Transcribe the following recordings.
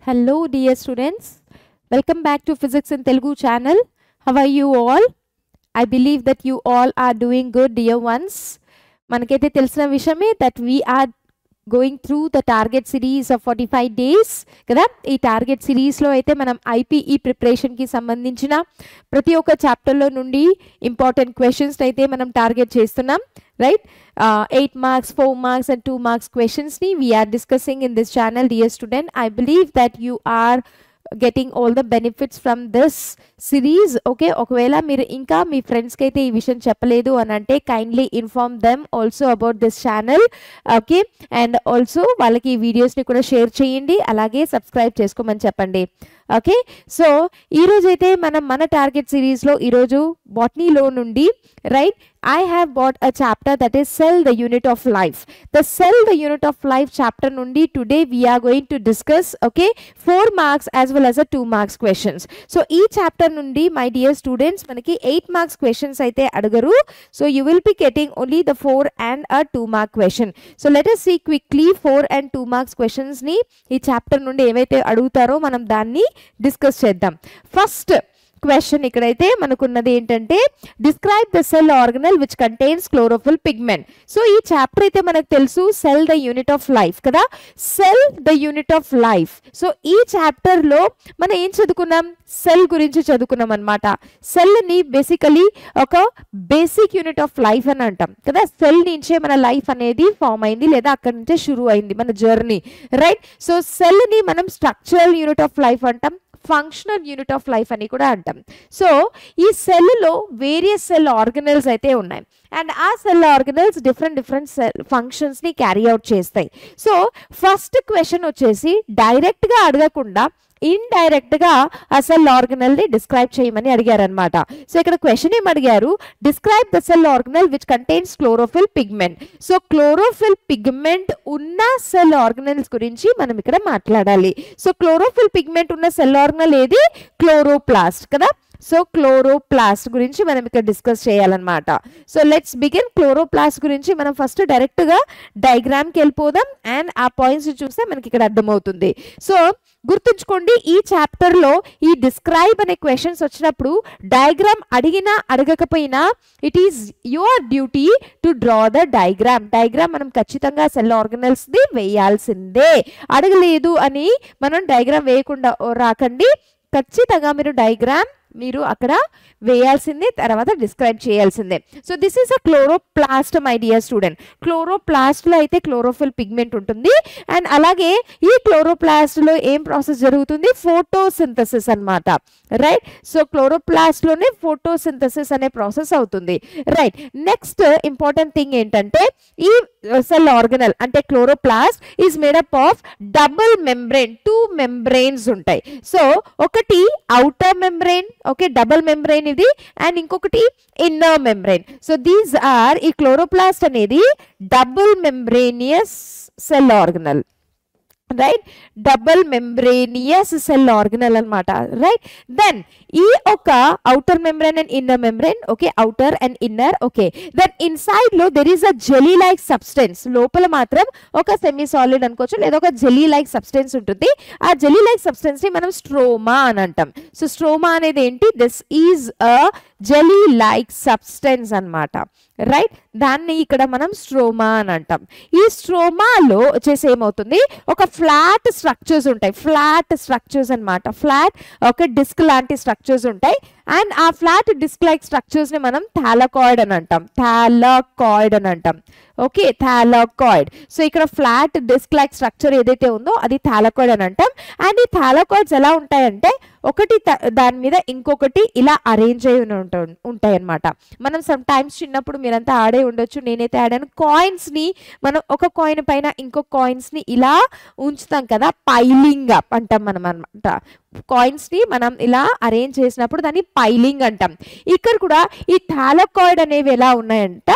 Hello dear students, welcome back to Physics in Telugu channel. How are you all? I believe that you all are doing good, dear ones. Manakaithe telisina vishayame that we are going through the target series of 45 days kada. Ee target series lo aithe manam IPE preparation ki sambandhinchina prati oka chapter lo nundi important questions aithe manam target chestunnam, right? 8 marks, 4 marks and 2 marks questions ni we are discussing in this channel, dear student. I believe that you are getting all the benefits from this series. Okay, okavela మీరు ఇంకా మీ friends కి అయితే ఈ విషయం చెప్పలేదు అని అంటే kindly inform them also about this channel. Okay, and also వాళ్ళకి ఈ వీడియోస్ ని కూడా షేర్ చేయండి, అలాగే సబ్స్క్రైబ్ చేసుకోమని చెప్పండి. ఓకే, సో ఈ రోజు అయితే మనం మన టార్గెట్ సిరీస్ లో ఈ రోజు బాటనీలో నుండి right I have bought a chapter that is Cell the Unit of Life. The Cell the Unit of Life chapter nundi today we are going to discuss, okay, 4 marks as well as a 2 marks questions. So ee chapter nundi my dear students manaki 8 marks questions aithe adagaru. So you will be getting only the 4 and a 2 mark question. So let us see quickly 4 and 2 marks questions ni ee chapter nundi evaithe adugutaro manam danni discuss cheddam. First question ఇక్కడైతే మనకున్నది ఏంటంటే describe the cell organelle which contains chlorophyll pigment. So ఈ chapter అయితే మనకు తెలుసు cell the unit of life కదా, cell the unit of life. So ఈ chapter లో మనం ఏం చదువుకున్నాం, సెల్ గురించి చదువుకున్నాం అనమాట. సెల్ ని బేసికలీ ఒక బేసిక్ యూనిట్ ఆఫ్ లైఫ్ అని అంటాం కదా. సెల్ నుంచే మన లైఫ్ అనేది ఫామ్ అయింది లేదా అక్కడి నుంచే షురూ అయింది మన జర్నీ, రైట్? సో సెల్ ని మనం స్ట్రక్చరల్ యూనిట్ ఆఫ్ లైఫ్ అంటాం, ఫంక్షనల్ యూనిట్ ఆఫ్ లైఫ్ అని కూడా అంటాం. సో ఈ సెల్లో వేరియస్ సెల్ ఆర్గనల్స్ అయితే ఉన్నాయి అండ్ ఆ cell organelles different cell functions ని క్యారీ అవుట్ చేస్తాయి. సో ఫస్ట్ క్వశ్చన్ వచ్చేసి డైరెక్ట్ గా అడగకుండా ఇండైరెక్ట్ గా ఆ సెల్ ఆర్గనల్ ని డిస్క్రైబ్ చేయమని అడిగారు అనమాట. సో ఇక్కడ క్వశ్చన్ ఏం అడిగారు, describe the cell organelle which contains chlorophyll pigment. So chlorophyll pigment ఉన్న సెల్ ఆర్గనల్స్ గురించి మనం ఇక్కడ మాట్లాడాలి. సో క్లోరోఫిల్ పిగ్మెంట్ ఉన్న సెల్ ఆర్గనల్ ఏది, క్లోరోప్లాస్ట్ కదా. సో క్లోరోప్లాస్ట్ గురించి మనం ఇక్కడ డిస్కస్ చేయాలన్నమాట. So let's begin. క్లోరోప్లాస్ట్ గురించి మనం ఫస్ట్ డైరెక్ట్ గా డయాగ్రామ్కి వెళ్ళిపోదాం అండ్ ఆ పాయింట్స్ చూస్తే మనకి ఇక్కడ అర్థమవుతుంది. సో గుర్తుంచుకోండి, ఈ చాప్టర్ లో ఈ డిస్క్రైబ్ అనే క్వశ్చన్స్ వచ్చినప్పుడు డయాగ్రామ్ అడిగినా అడగకపోయినా it is your duty to draw the diagram. Diagram మనం ఖచ్చితంగా సెల్ ఆర్గనల్స్ ది వేయాల్సిందే. అడగలేదు అని మనం డయాగ్రామ్ వేయకుండా రాకండి, ఖచ్చితంగా మీరు డయాగ్రామ్ మీరు అక్కడ వేయాల్సిందే, తర్వాత డిస్క్రైబ్ చేయాల్సిందే. So this is a chloroplast my dear student. Chloroplast లో అయితే క్లోరోఫిల్ పిగ్మెంట్ ఉంటుంది అండ్ అలాగే ఈ క్లోరోప్లాస్ట్ లో ఏం ప్రాసెస్ జరుగుతుంది, ఫోటోసింథసిస్ అన్నమాట, రైట్? సో క్లోరోప్లాస్ట్ లోనే ఫోటోసింథసిస్ అనే ప్రాసెస్ అవుతుంది, రైట్? నెక్స్ట్ ఇంపార్టెంట్ థింగ్ ఏంటంటే ఈ సెల్ ఆర్గనల్ అంటే chloroplast is made up of double membrane, 2 membranes ఉంటాయి. సో ఒకటి outer membrane, okay, double membrane ఇది, అండ్ ఇంకొకటి inner membrane. So these are, ఈ క్లోరోప్లాస్ట్ అనేది double membranous cell organelle, right? Double membranous cell organelle అన్నమాట, right? Then ఈ ఒక outer membrane and inner membrane, okay, outer and inner, okay. Then inside లో there is a jelly like substance. లోపల మాత్రం ఒక semi solid అనుకోవచ్చు లేదా ఒక జెలీ లైక్ సబ్స్టెన్స్ ఉంటుంది. ఆ జెలీ లైక్ సబ్స్టెన్స్ ని మనం స్ట్రోమా అని అంటాం. సో స్ట్రోమా అనేది ఏంటి, this is a jelly like substance అన్నమాట, రైట్? దాన్ని ఇక్కడ మనం స్ట్రోమా అని అంటాం. ఈ స్ట్రోమాలో వచ్చేసి ఏమవుతుంది, ఒక ఫ్లాట్ స్ట్రక్చర్స్ ఉంటాయి, ఫ్లాట్ స్ట్రక్చర్స్ అన్నమాట, ఫ్లాట్ ఒక డిస్క్ లాంటి స్ట్రక్చర్స్ ఉంటాయి అండ్ ఆ ఫ్లాట్ డిస్క్ లైక్ స్ట్రక్చర్స్ ని మనం థాలకాయిడ్ అని అంటాం, థాలకాయిడ్ అని అంటాం, ఓకే, థాలకాయిడ్. సో ఇక్కడ ఫ్లాట్ డిస్క్ లైక్ స్ట్రక్చర్ ఏదైతే ఉందో అది థాలకాయిడ్ అని అంటాం. అండ్ ఈ థాలకాయిడ్స్ ఎలా ఉంటాయంటే ఒకటి దాని మీద ఇంకొకటి ఇలా అరేంజ్ అయి ఉంటాయి అన్నమాట. మనం సమ్ టైమ్స్ చిన్నప్పుడు మీరంతా ఆడే ఉండొచ్చు, నేనైతే ఆడాను. కాయిన్స్ ని మనం ఒక కాయిన్ పైన ఇంకొక కాయిన్స్ ని ఇలా ఉంచుతాం కదా, పైలింగ్ అప్ అంటాం మనం అన్నమాట. కాయిన్స్ ని మనం ఇలా అరేంజ్ చేసినప్పుడు దాన్ని పైలింగ్ అంటాం. ఇక్కడ కూడా ఈ థాలకాయిడ్ అనేవి ఎలా ఉన్నాయంట,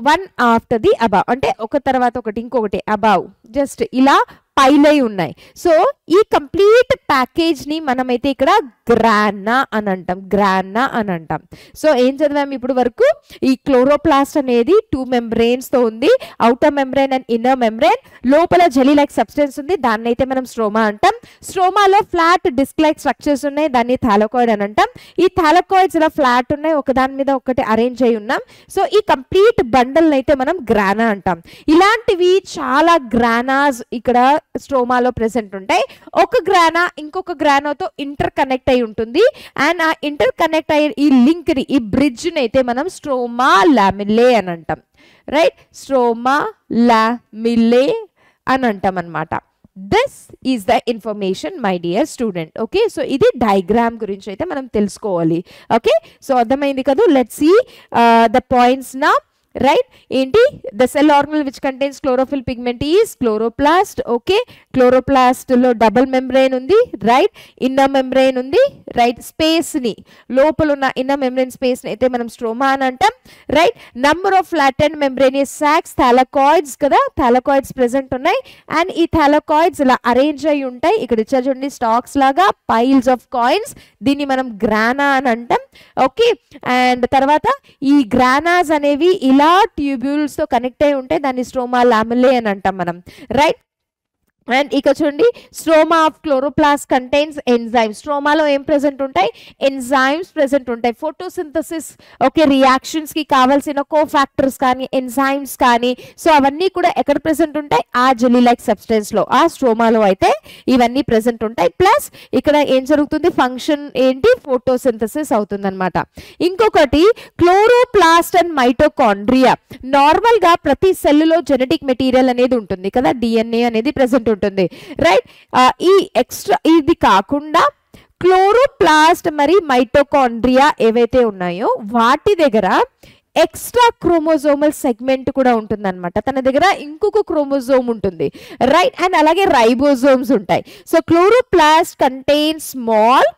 వన్ ఆఫ్టర్ ది అబౌవ్, అంటే ఒక తర్వాత ఒకటి ఇంకొకటి అబౌవ్ జస్ట్ ఇలా పైలై ఉన్నాయి. సో ఈ కంప్లీట్ ప్యాకేజ్ ని మనమైతే ఇక్కడ గ్రానా అని అంటాం, గ్రానా అని అంటాం. సో ఏం చదివాము ఇప్పుడు వరకు? ఈ క్లోరోప్లాస్ట్ అనేది 2 membranes తో ఉంది, outer membrane and inner membrane. లోపల జెలీ లైక్ సబ్స్టెన్స్ ఉంది, దాన్ని అయితే మనం స్ట్రోమా అంటాం. స్ట్రోమాలో ఫ్లాట్ డిస్క్ లైక్ స్ట్రక్చర్స్ ఉన్నాయి, దాన్ని థాలకాయిడ్ అని అంటాం. ఈ థాలకాయిడ్స్ ఇలా ఫ్లాట్ ఉన్నాయి, ఒకదాని మీద ఒకటి అరేంజ్ అయి ఉన్నాం. సో ఈ కంప్లీట్ బండల్ అయితే మనం గ్రానా అంటాం. ఇలాంటివి చాలా గ్రానాస్ ఇక్కడ స్ట్రోమాలో ప్రెసెంట్ ఉంటాయి. ఒక గ్రానా ఇంకొక గ్రానాతో ఇంటర్ కనెక్ట్ అయి ఉంటుంది, అండ్ ఆ ఇంటర్ కనెక్ట్ అయ్యే ఈ లింక్ ని, ఈ బ్రిడ్జ్ ని అయితే మనం స్ట్రోమా లామిల్లే అని అంటాం. రైట్, స్ట్రోమా లామిల్లే అని అంటాం అన్నమాట. This is the information my dear student. Okay, so ఇది డయాగ్రామ్ గురించి అయితే మనం తెలుసుకోవాలి. ఓకే, సో అర్థమైంది కదా? లెట్స్ సీ ద పాయింట్స్ నా. రైట్, ఏంటి? The cell organelle which contains chlorophyll pigment is chloroplast. Okay, chloroplast లో డబుల్ మెంబ్రెయిన్ ఉంది, రైట్, ఇన్నర్ మెంబ్రెయిన్ ఉంది, రైట్. స్పేస్ ని, లోపల ఉన్న ఇన్నర్ మెంబ్రెయిన్ స్పేస్ ని అయితే మనం స్ట్రోమా అని అంటాం. Right, number of flattened membranous sacs, thylakoids కదా, థాలకాయిడ్స్ ప్రెసెంట్ ఉన్నాయి, అండ్ ఈ థాలకాయిడ్స్ ఇలా అరేంజ్ అయి ఉంటాయి. ఇక్కడ ఇచ్చారు చూడండి, స్టాక్స్ లాగా, పైల్స్ ఆఫ్ కాయిన్స్. దీన్ని మనం గ్రానా అని అంటాం. ఓకే, అండ్ తర్వాత ఈ గ్రానాస్ అనేవి ఇలా ట్యూబ్యూల్స్ తో కనెక్ట్ అయి ఉంటే దాన్ని స్ట్రోమా లామిల్లే అని అంటాం మనం. రైట్, అండ్ ఇక చూడండి, stroma of chloroplast contains enzymes. స్ట్రోమాలో ఏం ప్రెసెంట్ ఉంటాయి? ఎంజైమ్స్ ప్రెసెంట్ ఉంటాయి. ఫోటోసింథసిస్, ఓకే, రియాక్షన్స్ కి కావాల్సిన కోఫాక్టర్స్ కానీ, ఎంజైమ్స్ కానీ, సో అవన్నీ కూడా ఎక్కడ ప్రెసెంట్ ఉంటాయి? ఆ జెల్లీ లైక్ సబ్స్టెన్స్ లో, ఆ స్ట్రోమాలో అయితే ఇవన్నీ ప్రెసెంట్ ఉంటాయి. ప్లస్ ఇక్కడ ఏం జరుగుతుంది? ఫంక్షన్ ఏంటి? ఫోటోసింథసిస్ అవుతుంది అనమాట. ఇంకొకటి క్లోరోప్లాస్ట్ అండ్ మైటోకాండ్రియా. నార్మల్ గా ప్రతి సెల్లో జెనెటిక్ మెటీరియల్ అనేది ఉంటుంది కదా, డిఎన్ఏ అనేది ప్రెసెంట్ ఉంటుంది. రైట్, ఈ ఎక్స్ట్రా ఇది కాకుండా క్లోరోప్లాస్ట్ మరి మైటోకాండ్రియా ఏవైతే ఉన్నాయో వాటి దగ్గర ఎక్స్ట్రా క్రోమోజోమల్ సెగ్మెంట్ కూడా ఉంటుంది అనమాట. తన దగ్గర ఇంకొక క్రోమోజోమ్ ఉంటుంది. రైట్, అండ్ అలాగే రైబోజోమ్స్ ఉంటాయి. So chloroplast contains small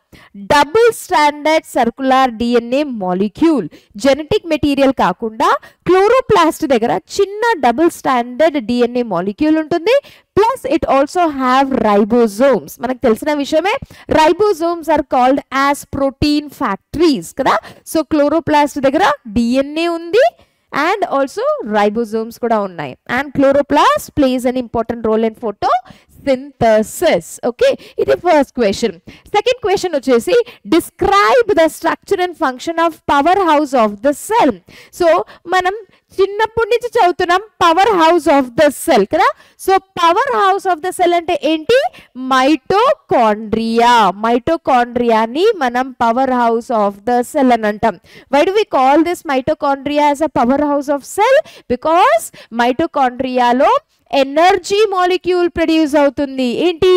double stranded circular DNA molecule. Genetic material కాకుండా క్లోరోప్లాస్ట్ దగ్గర చిన్న డబుల్ స్టాండర్డ్ డిఎన్ఏ మాలిక్యూల్ ఉంటుంది. Plus it also have ribosomes. మనకు తెలిసిన విషయమే, ribosomes are called as protein factories కదా. సో క్లోరోప్లాస్ట్ దగ్గర డిఎన్ఏ ఉంది and also ribosomes kuda unnai, and chloroplast plays an important role in photosynthesis. Okay, it is first question. Second question vachesi, describe the structure and function of powerhouse of the cell. So manam చిన్నప్పటి నుంచి చదువుతున్నాం power house of the cell కదా. So power house of the cell అంటే ఏంటి? Mitochondria. మైటోకాండ్రియాని మనం power house of the cell అని అంటాం. Why do we call this mitochondria as a power house of cell? Because మైటోకాండ్రియాలో ఎనర్జీ మాలిక్యూల్ ప్రొడ్యూస్ అవుతుంది. ఏంటి?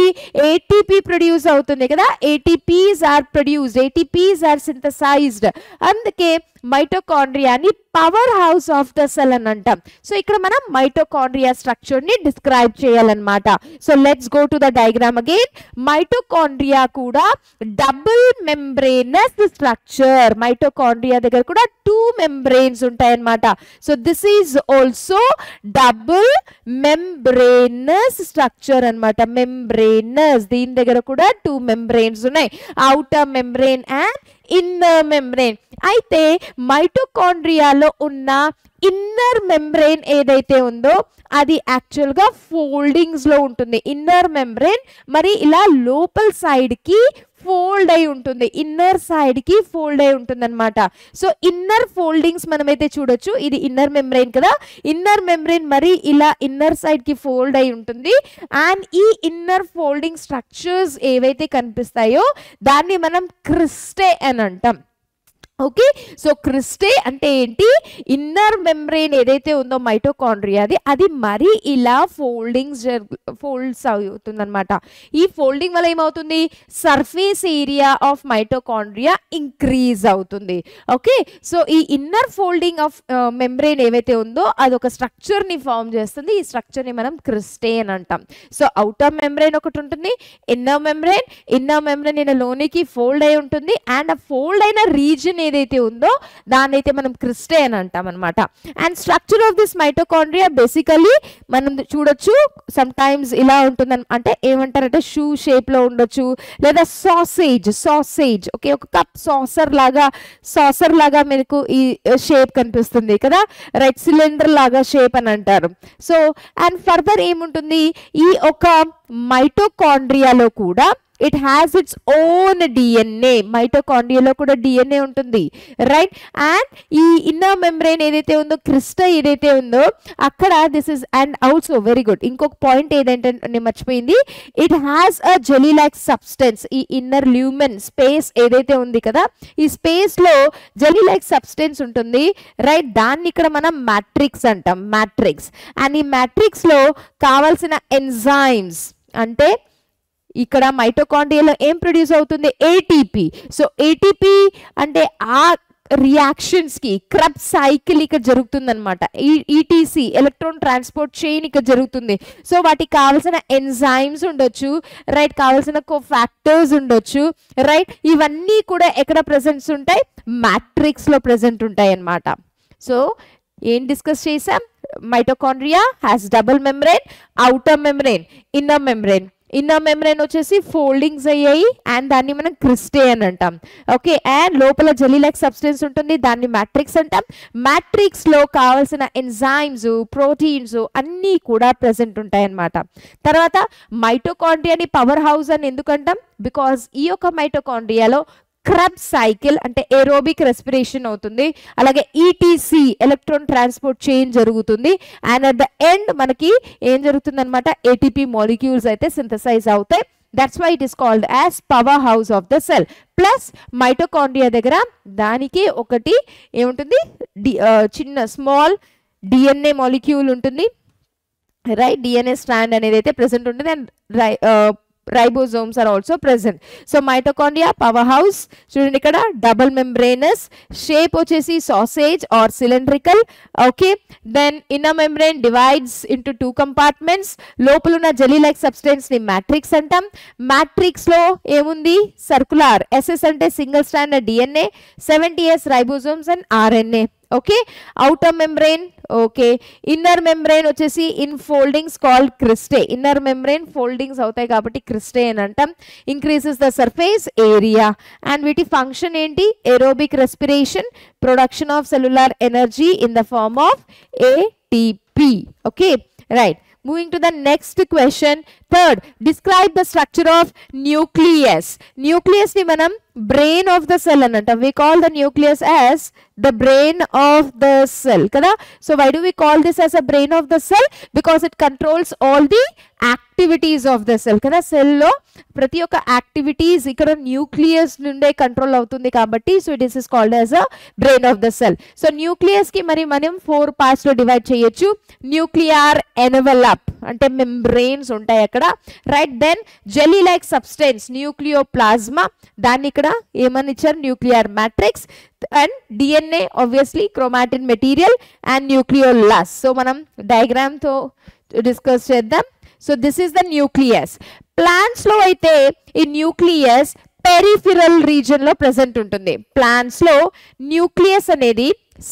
ఏటీపీ ప్రొడ్యూస్ అవుతుంది కదా. ATPs are produced, ATPs are synthesised. అందుకే మైటోకాండ్రియాని power house of the cell అని అంటాం. సో ఇక్కడ మనం మైటోకాండ్రియా స్ట్రక్చర్ ని డిస్క్రైబ్ చేయాలన్నమాట. So let's go to the diagram again. Mitochondria కూడా డబుల్ మెంబ్రేనస్ స్ట్రక్చర్. మైటోకాండ్రియా దగ్గర కూడా 2 membranes ఉంటాయన్నమాట. So this is also double membranous structure అన్నమాట. మెంబ్రేనస్, దీని దగ్గర కూడా 2 membranes ఉన్నాయి, outer membrane and inner membrane. అయితే మైటోకాండ్రియాలో ఉన్న ఇన్నర్ మెంబ్రేన్ ఏదైతే ఉందో అది యాక్చువల్గా ఫోల్డింగ్స్ లో ఉంటుంది. ఇన్నర్ మెంబ్రేన్ మరి ఇలా లోపల సైడ్ కి ఫోల్డ్ అయి ఉంటుంది, ఇన్నర్ సైడ్ కి ఫోల్డ్ అయి ఉంటుంది అనమాట. సో ఇన్నర్ ఫోల్డింగ్స్ మనమైతే చూడొచ్చు. ఇది ఇన్నర్ మెంబ్రెయిన్ కదా. ఇన్నర్ మెంబ్రెయిన్ మరి ఇలా ఇన్నర్ సైడ్ కి ఫోల్డ్ అయి ఉంటుంది. అండ్ ఈ ఇన్నర్ ఫోల్డింగ్ స్ట్రక్చర్స్ ఏవైతే కనిపిస్తాయో దాన్ని మనం క్రిస్టే అని అంటాం. ఓకే, సో క్రిస్టే అంటే ఏంటి? ఇన్నర్ మెంబ్రెయిన్ ఏదైతే ఉందో మైటోకాండ్రియాది అది మరి ఇలా ఫోల్డ్స్ అవుతుంది అనమాట. ఈ ఫోల్డింగ్ వల్ల ఏమవుతుంది? Surface area of mitochondria increase అవుతుంది. ఓకే, సో ఈ ఇన్నర్ ఫోల్డింగ్ ఆఫ్ మెంబ్రెయిన్ ఏవైతే ఉందో అది ఒక స్ట్రక్చర్ ని ఫామ్ చేస్తుంది. ఈ స్ట్రక్చర్ ని మనం క్రిస్టే అని అంటాం. సో అవుటర్ మెంబ్రెయిన్ ఒకటి ఉంటుంది, ఇన్నర్ మెంబ్రెయిన్ ఇలా లోనికి ఫోల్డ్ అయి ఉంటుంది. అండ్ ఆ ఫోల్డ్ అయిన రీజన్ ఏదైతే ఉందో దాన్ని అయితే మనం క్రిస్టే అని అంటాం అనమాట. And structure of this mitochondria basically మనం చూడొచ్చు సమ్ టైమ్స్ ఇలా ఉంటుంది, అంటే ఏమంటారంటే షూ షేప్ లో ఉండొచ్చు, లేదా సాసేజ్ ఓకే, ఒక కప్ సాసర్ లాగా మీకు ఈ షేప్ కనిపిస్తుంది కదా, రైట్, సిలిండర్ లాగా షేప్ అని అంటారు. సో అండ్ ఫర్దర్ ఏముంటుంది, ఈ ఒక మైటోకాండ్రియాలో కూడా it has its own DNA. మైటోకాండ్రియాలో కూడా డిఎన్ఏ ఉంటుంది, రైట్. అండ్ ఈ ఇన్నర్ మెంబ్రెయిన్ ఏదైతే ఉందో, క్రిస్టల్ ఏదైతే ఉందో అక్కడ this is, and also very good, ఇంకొక పాయింట్ ఏదంటే నేను మర్చిపోయింది, it has a jelly like substance. ఈ ఇన్నర్ ల్యూమెన్ స్పేస్ ఏదైతే ఉంది కదా, ఈ స్పేస్ లో జెలీ లైక్ సబ్స్టెన్స్ ఉంటుంది, రైట్. దాన్ని ఇక్కడ మనం మ్యాట్రిక్స్ అంటాం, మ్యాట్రిక్స్. అండ్ ఈ మ్యాట్రిక్స్ లో కావాల్సిన ఎంజైమ్స్, అంటే ఇక్కడ మైటోకాండ్రియాలో ఏం ప్రొడ్యూస్ అవుతుంది, ఏటీపీ. సో ఏటీపీ అంటే ఆ రియాక్షన్స్ కి క్రబ్ సైకిల్ ఇక్కడ జరుగుతుంది అనమాట. ఈటీసీ ఎలక్ట్రాన్ ట్రాన్స్పోర్ట్ చైన్ ఇక్కడ జరుగుతుంది. సో వాటికి కావాల్సిన ఎంజైమ్స్ ఉండొచ్చు, రైట్, కావాల్సిన కోఫాక్టర్స్ ఉండొచ్చు, రైట్. ఇవన్నీ కూడా ఎక్కడ ప్రెసెంట్స్ ఉంటాయి, మ్యాట్రిక్స్ లో ప్రెసెంట్ ఉంటాయి అన్నమాట. సో ఏం డిస్కస్ చేసాం, mitochondria has double membrane, outer membrane, inner membrane. Inner membrane వచ్చేసి ఫోల్డింగ్స్ అయ్యాయి అండ్ దాన్ని మనం క్రిస్టే అని అంటాం, ఓకే. అండ్ లోపల జెలీ లైక్ సబ్స్టెన్స్ ఉంటుంది, దాన్ని మ్యాట్రిక్స్ అంటాం. మ్యాట్రిక్స్ లో కావాల్సిన ఎంజైమ్స్, ప్రోటీన్స్ అన్నీ కూడా ప్రెసెంట్ ఉంటాయి అన్నమాట. తర్వాత మైటోకాండ్రియాని పవర్ హౌస్ అని ఎందుకంటాం, బికాజ్ ఈ యొక్క మైటోకాండ్రియాలో క్రబ్ సైకిల్ అంటే ఏరోబిక్ రెస్పిరేషన్ అవుతుంది, అలాగే ఈటీసీ ఎలక్ట్రాన్ ట్రాన్స్పోర్ట్ చైన్ జరుగుతుంది, అండ్ అట్ ద ఎండ్ మనకి ఏం జరుగుతుంది అనమాట, ఏటీపీ మాలిక్యూల్స్ అయితే సింథసైజ్ అవుతాయి. That's why it is called as power house of the cell. Plus mitochondria దగ్గర దానికి ఒకటి ఏముంటుంది, చిన్న స్మాల్ డిఎన్ఏ మాలిక్యూల్ ఉంటుంది, రైట్. డిఎన్ఏ స్ట్రాండ్ అనేది అయితే ప్రెసెంట్ ఉంటుంది, and ribosomes are also present. So mitochondria powerhouse, చూడండి ఇక్కడ డబుల్ మెంబ్రేనస్, షేప్ వచ్చేసి sausage or cylindrical, okay. Then inner membrane divides into 2 compartments. లోపల ఉన్న జెలీ లైక్ సబ్స్టెన్స్ ని మ్యాట్రిక్స్ అంటాం. మ్యాట్రిక్స్ లో ఏముంది, సర్కులర్, SS అంటే single strand DNA, 70S ribosomes and RNA, okay. Outer membrane, okay. Inner membrane వచ్చేసి in foldings called cristae. Inner membrane foldings అవుతాయి కాబట్టి cristae అని అంటాం. Increases the surface area. And వీటి ఫంక్షన్ ఏంటి, aerobic respiration, production of cellular energy in the form of ATP, okay, right. Moving to the next question. Third, describe the structure of nucleus. Nucleus ni manam brain of the cell ananta. We call the nucleus as the brain of the cell kada. So why do we call this as a brain of the cell? Because it controls all the activities of the cell kada. Cell lo prati oka activities ikkada nucleus nunde control avutundi kabatti, so this is called as a brain of the cell. So nucleus ki mari manam 4 parts lo divide cheyochu. Nuclear envelope అంటే membranes ఉంటాయి అక్కడ, right. Then jelly like substance nucleoplasm, దాన్ని ఇక్కడ ఏమని ఇచ్చారు, nuclear matrix. And DNA obviously chromatin material and nucleolus. So మనం diagram తో discuss చేద్దాం. So this is the nucleus. Plants లో అయితే ఈ న్యూక్లియస్ పెరిఫెరల్ రీజన్ లో ప్రెసెంట్ ఉంటుంది. ప్లాంట్స్ లో న్యూక్లియస్ అనేది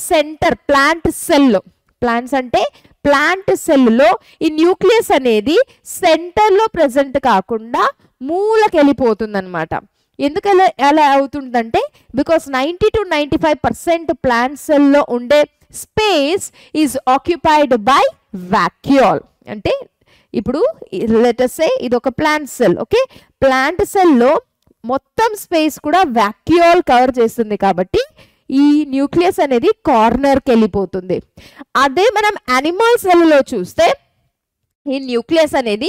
సెంటర్, ప్లాంట్ సెల్, ప్లాంట్స్ అంటే ప్లాంట్ సెల్లో ఈ న్యూక్లియస్ అనేది సెంటర్లో ప్రెసెంట్ కాకుండా మూలకి వెళ్ళిపోతుంది అనమాట. ఎందుకు ఎలా అవుతుందంటే, బికాస్ 90 to 95% ప్లాంట్ సెల్లో ఉండే space is occupied by vacuole. అంటే ఇప్పుడు లెట్ us say ఇది ఒక ప్లాంట్ సెల్, ఓకే. ప్లాంట్ సెల్లో మొత్తం స్పేస్ కూడా వాక్యూల్ కవర్ చేస్తుంది కాబట్టి ఈ న్యూక్లియస్ అనేది కార్నర్కి వెళ్ళిపోతుంది. అదే మనం యానిమల్ సెల్లో చూస్తే ఈ న్యూక్లియస్ అనేది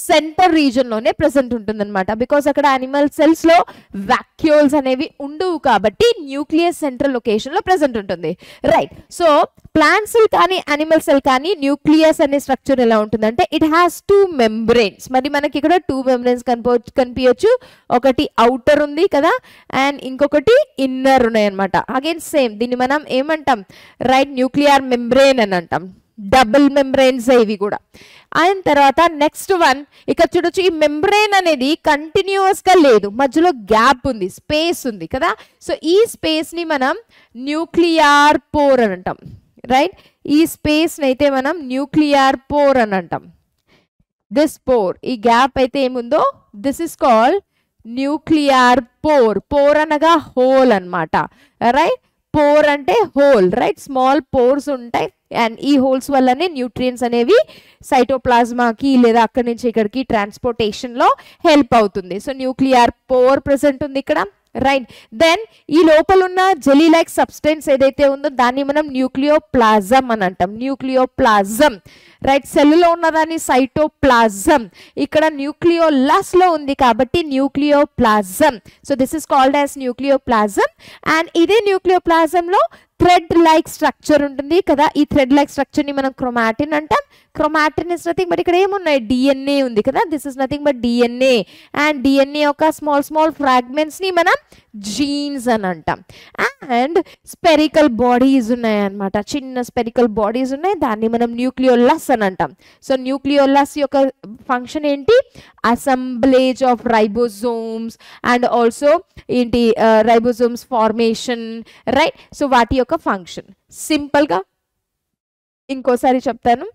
సెంటర్ రీజన్లోనే ప్రెసెంట్ ఉంటుంది అనమాట. బికాస్ అక్కడ యానిమల్ సెల్స్లో వాక్యూల్స్ అనేవి ఉండవు కాబట్టి న్యూక్లియస్ సెంట్రల్ లొకేషన్లో ప్రెసెంట్ ఉంటుంది, రైట్. సో ప్లాంట్ సెల్ కానీ యానిమల్ సెల్ కానీ న్యూక్లియస్ అనే స్ట్రక్చర్ ఎలా ఉంటుందంటే, ఇట్ హ్యాస్ 2 membranes. మరి మనకి ఇక్కడ 2 membranes కనిపించవచ్చు. ఒకటి అవుటర్ ఉంది కదా, అండ్ ఇంకొకటి ఇన్నర్ ఉన్నాయి అనమాట. అగైన్ సేమ్, దీన్ని మనం ఏమంటాం, రైట్, న్యూక్లియర్ మెంబ్రెయిన్ అని అంటాం. డబుల్ మెంబ్రెయిన్స్ ఇవి కూడా. అయిన తర్వాత నెక్స్ట్ వన్ ఇక్కడ చూడొచ్చు, ఈ మెంబ్రెయిన్ అనేది కంటిన్యూస్గా లేదు, మధ్యలో గ్యాప్ ఉంది, స్పేస్ ఉంది కదా. సో ఈ స్పేస్ని మనం న్యూక్లియర్ పోర్ అని అంటాం, రైట్. ఈ స్పేస్ని అయితే మనం న్యూక్లియర్ పోర్ అని అంటాం. దిస్ పోర్, ఈ గ్యాప్ అయితే ఏముందో this is called nuclear pore. Pore అనగా హోల్ అన్నమాట, రైట్. పోర్ అంటే హోల్, రైట్. స్మాల్ పోర్స్ ఉంటాయి అండ్ ఈ హోల్స్ వల్లనే న్యూట్రియంట్స్ అనేవి సైటోప్లాజ్మాకి లేదా అక్కడి నుంచి ఇక్కడికి ట్రాన్స్పోర్టేషన్లో హెల్ప్ అవుతుంది. సో న్యూక్లియర్ పోర్ ప్రెసెంట్ ఉంది ఇక్కడ, రైట్. దెన్ ఈ లోపల ఉన్న జెలీ లైక్ సబ్స్టెన్స్ ఏదైతే ఉందో దాన్ని మనం న్యూక్లియోప్లాజం అని అంటాం. Nucleoplasm, right. సెల్లో ఉన్నదాన్ని సైటోప్లాజం, ఇక్కడ న్యూక్లియోలస్ లో ఉంది కాబట్టి nucleoplasm. So this is called as nucleoplasm. And ఇదే న్యూక్లియోప్లాజంలో థ్రెడ్ లైక్ స్ట్రక్చర్ ఉంటుంది కదా. ఈ థ్రెడ్ లైక్ స్ట్రక్చర్ని మనం క్రోమాటిన్ అంటాం. క్రోమాటిన్ ఇస్ నథింగ్ బట్ ఇక్కడ ఏమున్నాయి, డిఎన్ఏ ఉంది కదా. This is nothing but DNA. And DNA యొక్క స్మాల్ స్మాల్ ఫ్రాగ్మెంట్స్ని మనం జీన్స్ అని అంటాం. అండ్ స్పెరికల్ బాడీస్ ఉన్నాయి అన్నమాట, చిన్న స్పెరికల్ బాడీస్ ఉన్నాయి, దాన్ని మనం న్యూక్లియోలస్ అని అంటాం. సో న్యూక్లియోలస్ యొక్క ఫంక్షన్ ఏంటి, assemblage of ribosomes and also ఏంటి రైబోజోమ్స్ ఫార్మేషన్, రైట్. సో వాటి యొక్క ఫంక్షన్ సింపుల్గా ఇంకోసారి చెప్తాను.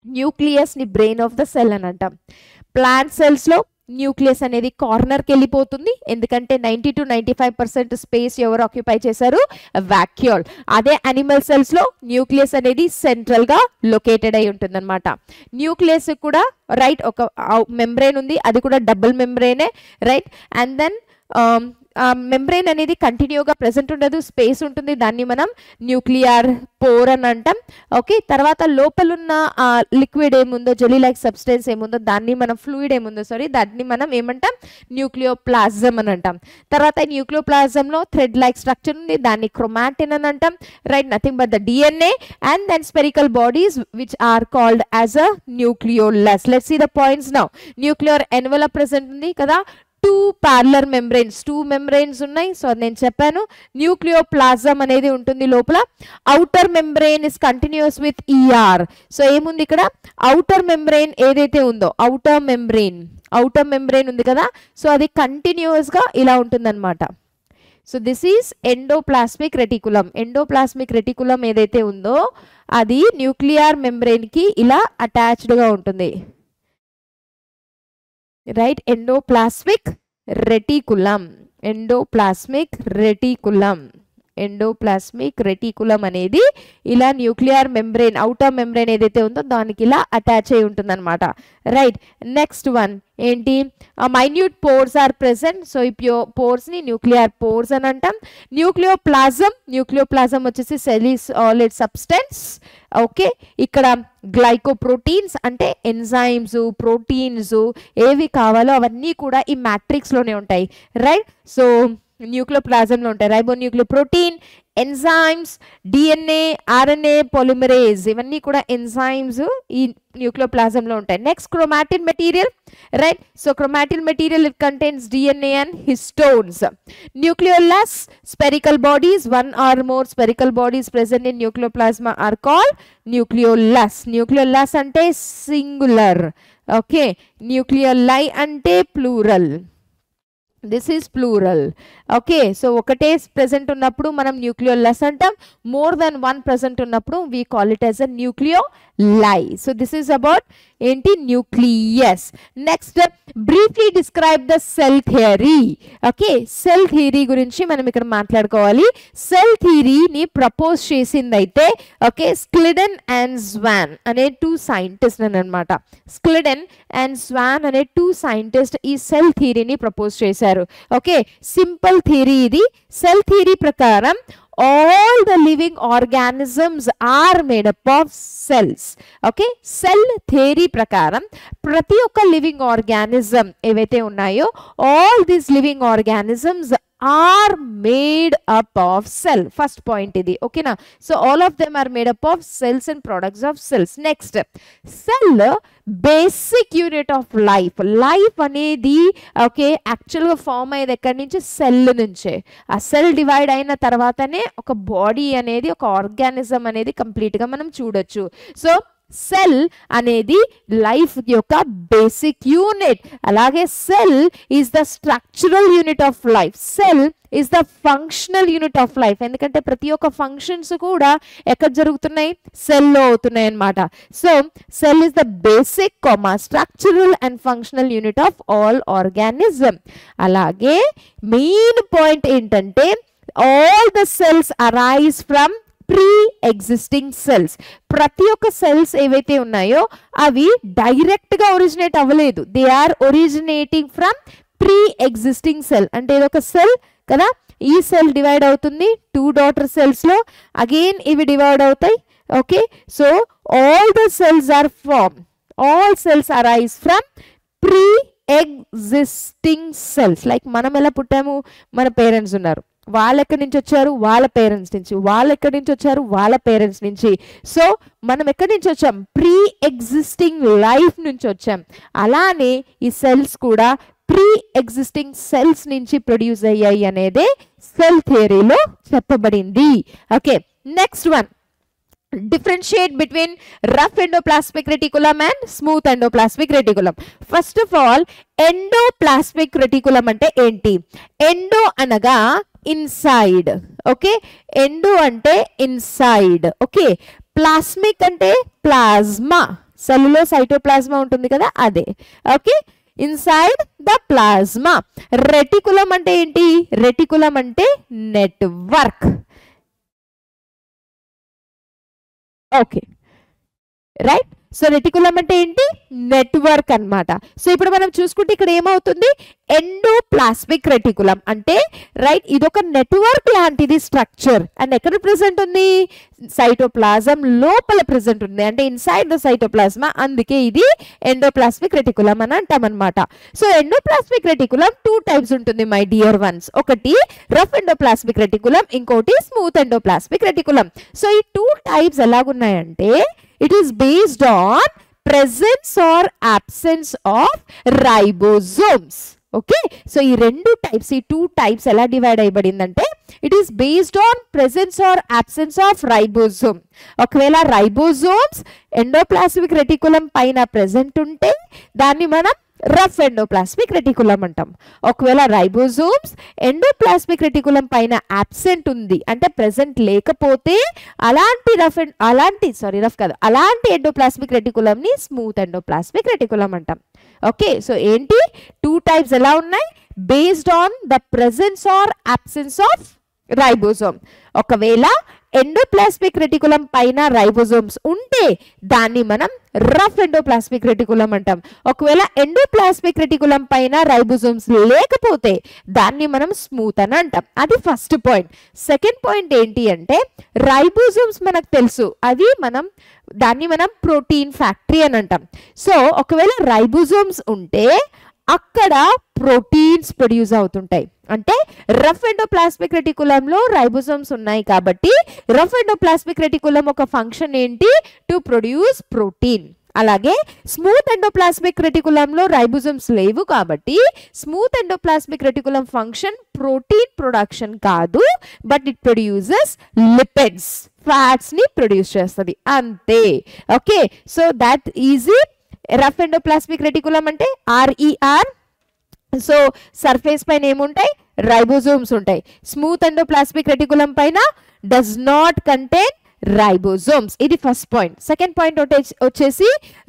న్యూక్లియస్ని బ్రెయిన్ ఆఫ్ ద సెల్ అని అంటాం. ప్లాంట్ సెల్స్లో న్యూక్లియస్ అనేది కార్నర్కి వెళ్ళిపోతుంది, ఎందుకంటే 90 to 95% స్పేస్ ఎవరు ఆక్యుపై చేశారు, వాక్యూల్. అదే అనిమల్ సెల్స్లో న్యూక్లియస్ అనేది సెంట్రల్గా లొకేటెడ్ అయి ఉంటుంది అనమాట. న్యూక్లియస్ కూడా రైట్ ఒక మెంబ్రెయిన్ ఉంది, అది కూడా డబుల్ మెంబ్రెయినే, రైట్. అండ్ దెన్ మెంబ్రెయిన్ అనేది కంటిన్యూగా ప్రెసెంట్ ఉండదు, స్పేస్ ఉంటుంది, దాన్ని మనం న్యూక్లియర్ పోర్ అని అంటాం. ఓకే, తర్వాత లోపలున్న లిక్విడ్ ఏముందో, జెలీ లైక్ సబ్స్టెన్స్ ఏముందో దాన్ని మనం ఫ్లూయిడ్ ఏముందో దాన్ని మనం ఏమంటాం, న్యూక్లియోప్లాజం అని అంటాం. తర్వాత న్యూక్లియోప్లాజంలో థ్రెడ్ లైక్ స్ట్రక్చర్ ఉంది, దాన్ని క్రోమాటిన్ అని అంటాం, right. Nothing but the DNA and then spherical bodies which are called as a nucleolus. Let's see the points now. Nuclear envelope present ఉంది కదా, 2 parallel membranes, 2 membranes ఉన్నాయి. సో నేను చెప్పాను nucleoplasm అనేది ఉంటుంది లోపల. Outer membrane is continuous with ER. So ఏముంది ఇక్కడ, అవుటర్ మెంబ్రెయిన్ ఏదైతే ఉందో, అవుటర్ మెంబ్రెయిన్ ఉంది కదా, సో అది కంటిన్యూస్గా ఇలా ఉంటుందన్నమాట. So this is endoplasmic reticulum. Endoplasmic reticulum ఏదైతే ఉందో అది న్యూక్లియర్ మెంబ్రెయిన్కి ఇలా అటాచ్డ్గా ఉంటుంది, రైట్. ఎండోప్లాస్మిక్ రెటికులం అనేది ఇలా న్యూక్లియర్ మెంబ్రెయిన్, అవుటర్ మెంబ్రెయిన్ ఏదైతే ఉందో దానికి ఇలా అటాచ్ అయి ఉంటుంది అనమాట, రైట్. నెక్స్ట్ వన్ ఏంటి, minute pores are present. So ఈ పోర్స్ని న్యూక్లియర్ పోర్స్ అని అంటాం. న్యూక్లియోప్లాజం వచ్చేసి సాలిడ్ సబ్స్టెన్స్. ఓకే, ఇక్కడ గ్లైకోప్రోటీన్స్ అంటే ఎంజైమ్స్, ప్రోటీన్స్ ఏవి కావాలో అవన్నీ కూడా ఈ మ్యాట్రిక్స్లోనే ఉంటాయి, రైట్. సో న్యూక్లియోప్లాజంలో ఉంటాయి రైబోన్యూక్లియోప్రోటీన్, ఎంజైమ్స్, డిఎన్ఏ, ఆర్ఎన్ఏ, పాలిమరేజ్, ఇవన్నీ కూడా ఎంజైమ్స్ ఈ న్యూక్లియోప్లాజంలో ఉంటాయి. Next chromatin material, right. So chromatin material it contains DNA and histones. Nucleolus, spherical bodies, one or more spherical bodies present in nucleoplasma are called nucleolus. Nucleolus ante singular, okay. Nucleoli ante plural. This is plural, okay. So ఒకటే present ఉన్నప్పుడు మనం nucleolus అంటాం, more than one present ఉన్నప్పుడు we call it as a nucleoli. So this is about ఏంటి, nucleus. Next, briefly describe the cell theory. Okay, cell theory గురించి మనం ఇక్కడ మాట్లాడుకోవాలి. Cell theory ని ప్రపోజ్ చేసింది అయితే ఓకే స్క్లిడెన్ అండ్ స్వాన్ అనే 2 సైంటిస్ట్ అన్నమాట. స్క్లిడెన్ అండ్ స్వాన్ అనే 2 సైంటిస్ట్ ఈ సెల్ థియరీని ప్రపోజ్ చేశారు. ఓకే, సింపుల్ థియరీ ఇది. సెల్ థియరీ ప్రకారం all the living organisms are made up of cells. Okay, cell theory prakaram prati oka living organism evaithe unnayo all these living organisms are made up of cell. First point idi, okay na? So all of them are made up of cells and products of cells. Next, cell basic unit of life. Life అనేది okay యాక్చువల్గా form అయ్యేది ఎక్కడి నుంచి? Cell నుంచే. ఆ cell divide అయిన తర్వాతనే ఒక బాడీ అనేది, ఒక ఆర్గానిజం అనేది కంప్లీట్గా మనం చూడొచ్చు. సో సెల్ అనేది లైఫ్ యొక్క బేసిక్ యూనిట్. అలాగే cell is the structural unit of life. Cell is the functional unit of life. ఎందుకంటే ప్రతి ఒక్క ఫంక్షన్స్ కూడా ఎక్కడ జరుగుతున్నాయి? సెల్లో అవుతున్నాయి అన్నమాట. So cell is the basic structural and functional unit of all organism. అలాగే మెయిన్ పాయింట్ ఏంటంటే all the cells arise from pre existing cells. ప్రతి ఒక్క సెల్స్ ఏవైతే ఉన్నాయో అవి డైరెక్ట్గా ఒరిజినేట్ అవ్వలేదు. They are originating from pre existing cell. అంటే ఇదొక సెల్ కదా, ఈ సెల్ డివైడ్ అవుతుంది 2 డాటర్ సెల్స్లో, అగైన్ ఇవి డివైడ్ అవుతాయి. Okay, so all the cells are form, all cells arise from pre existing cells. Like మనం ఎలా పుట్టాము? మన పేరెంట్స్ ఉన్నారు, వాళ్ళు ఎక్కడి నుంచి వచ్చారు? వాళ్ళ పేరెంట్స్ నుంచి. వాళ్ళు ఎక్కడి నుంచి వచ్చారు? వాళ్ళ పేరెంట్స్ నుంచి. సో మనం ఎక్కడి నుంచి వచ్చాం? ప్రీ ఎగ్జిస్టింగ్ లైఫ్ నుంచి వచ్చాం. అలానే ఈ సెల్స్ కూడా ప్రీ ఎగ్జిస్టింగ్ సెల్స్ నుంచి ప్రొడ్యూస్ అయ్యాయి అనేదే సెల్ థియరీలో చెప్పబడింది. Okay, next one, differentiate between rough endoplasmic reticulum and smooth endoplasmic reticulum. First of all, endoplasmic reticulum అంటే ఏంటి? ఎండో అనగా ఇన్సైడ్. ఓకే, ఎండో అంటే ఇన్సైడ్. ఓకే, ప్లాస్మిక్ అంటే ప్లాస్మా. సెల్లులో సైటోప్లాస్మా ఉంటుంది కదా, అదే. Okay, inside the plasma. Reticulum అంటే ఏంటి? రెటికులం అంటే network. Okay, right. So reticulum అంటే ఏంటి? నెట్వర్క్ అన్నమాట. సో ఇప్పుడు మనం చూసుకుంటే ఇక్కడ ఏమవుతుంది? ఎండోప్లాస్మిక్ రెటికులం అంటే రైట్, ఇదొక నెట్వర్క్ లాంటిది స్ట్రక్చర్. అండ్ ఎక్కడ ప్రెసెంట్ ఉంది? సైటోప్లాజం లోపల ప్రెసెంట్ ఉంది, అంటే ఇన్సైడ్ ద సైటోప్లాస్మా. అందుకే ఇది ఎండోప్లాస్మిక్ రెటికులం అని అంటాం అనమాట. సో ఎండోప్లాస్మిక్ రెటికులం 2 టైప్స్ ఉంటుంది మై డియర్ వన్స్. ఒకటి రఫ్ ఎండోప్లాస్మిక్ రెటికులం, ఇంకోటి స్మూత్ ఎండోప్లాస్మిక్ రెటికులం. సో ఈ 2 టైప్స్ ఎలాగున్నాయంటే it is based on presence or absence of ribosomes. Okay, so ఈ 2 టైప్స్ ఎలా డివైడ్ అయ్యబడిందంటే it is based on presence or absence of ribosome. ఒకవేళ ribosomes endoplasmic reticulum పైన present ఉంటే దాన్ని మనం రఫ్ ఎండోప్లాస్మిక్ రెటికులం అంటాం. ఒకవేళ రైబోజోమ్స్ ఎండోప్లాస్మిక్ రెటికులం పైన అబ్సెంట్ ఉంది అంటే ప్రెసెంట్ లేకపోతే అలాంటి ఎండోప్లాస్మిక్ రెటికులం ని స్మూత్ ఎండోప్లాస్మిక్ రెటికులం అంటాం. ఓకే, సో ఏంటి 2 టైప్స్ ఎలా ఉన్నాయి? Based on the presence or absence of ribosome. ఒకవేళ ఎండోప్లాస్మిక్ రెటికులం పైన రైబోజోమ్స్ ఉంటే దాన్ని మనం రఫ్ ఎండోప్లాస్మిక్ రెటికులం అంటాం. ఒకవేళ ఎండోప్లాస్మిక్ రెటికులం పైన రైబోజోమ్స్ లేకపోతే దాన్ని మనం స్మూత్ అని అంటాం. అది ఫస్ట్ పాయింట్. సెకండ్ పాయింట్ ఏంటి అంటే రైబోజోమ్స్ మనకు తెలుసు, అది దాన్ని మనం ప్రోటీన్ ఫ్యాక్టరీ అని అంటాం. సో ఒకవేళ రైబోజోమ్స్ ఉంటే అక్కడ ప్రోటీన్స్ ప్రొడ్యూస్ అవుతుంటాయి. అంటే రఫ్ ఎండోప్లాస్మిక్ రెటికులంలో రైబోజోమ్స్ ఉన్నాయి కాబట్టి రఫ్ ఎండోప్లాస్మిక్ రెటికులం ఒక ఫంక్షన్ ఏంటి? To produce protein. అలాగే స్మూత్ ఎండోప్లాస్మిక్ రెటికులంలో రైబోజోమ్స్ లేవు కాబట్టి smooth endoplasmic reticulum function protein production కాదు, but it produces lipids, fats ని ప్రొడ్యూస్ చేస్తుంది అంతే. Okay, so that easy. Rough endoplasmic reticulum అంటే RER. సో సర్ఫేస్ పైన ఏముంటాయి? రైబోజోమ్స్ ఉంటాయి. స్మూత్ ఎండోప్లాస్మిక్ రెటికులం పైన డస్ నాట్ కంటైన్ రైబోజోమ్స్. ఇది ఫస్ట్ పాయింట్. సెకండ్ పాయింట్ వచ్చేసి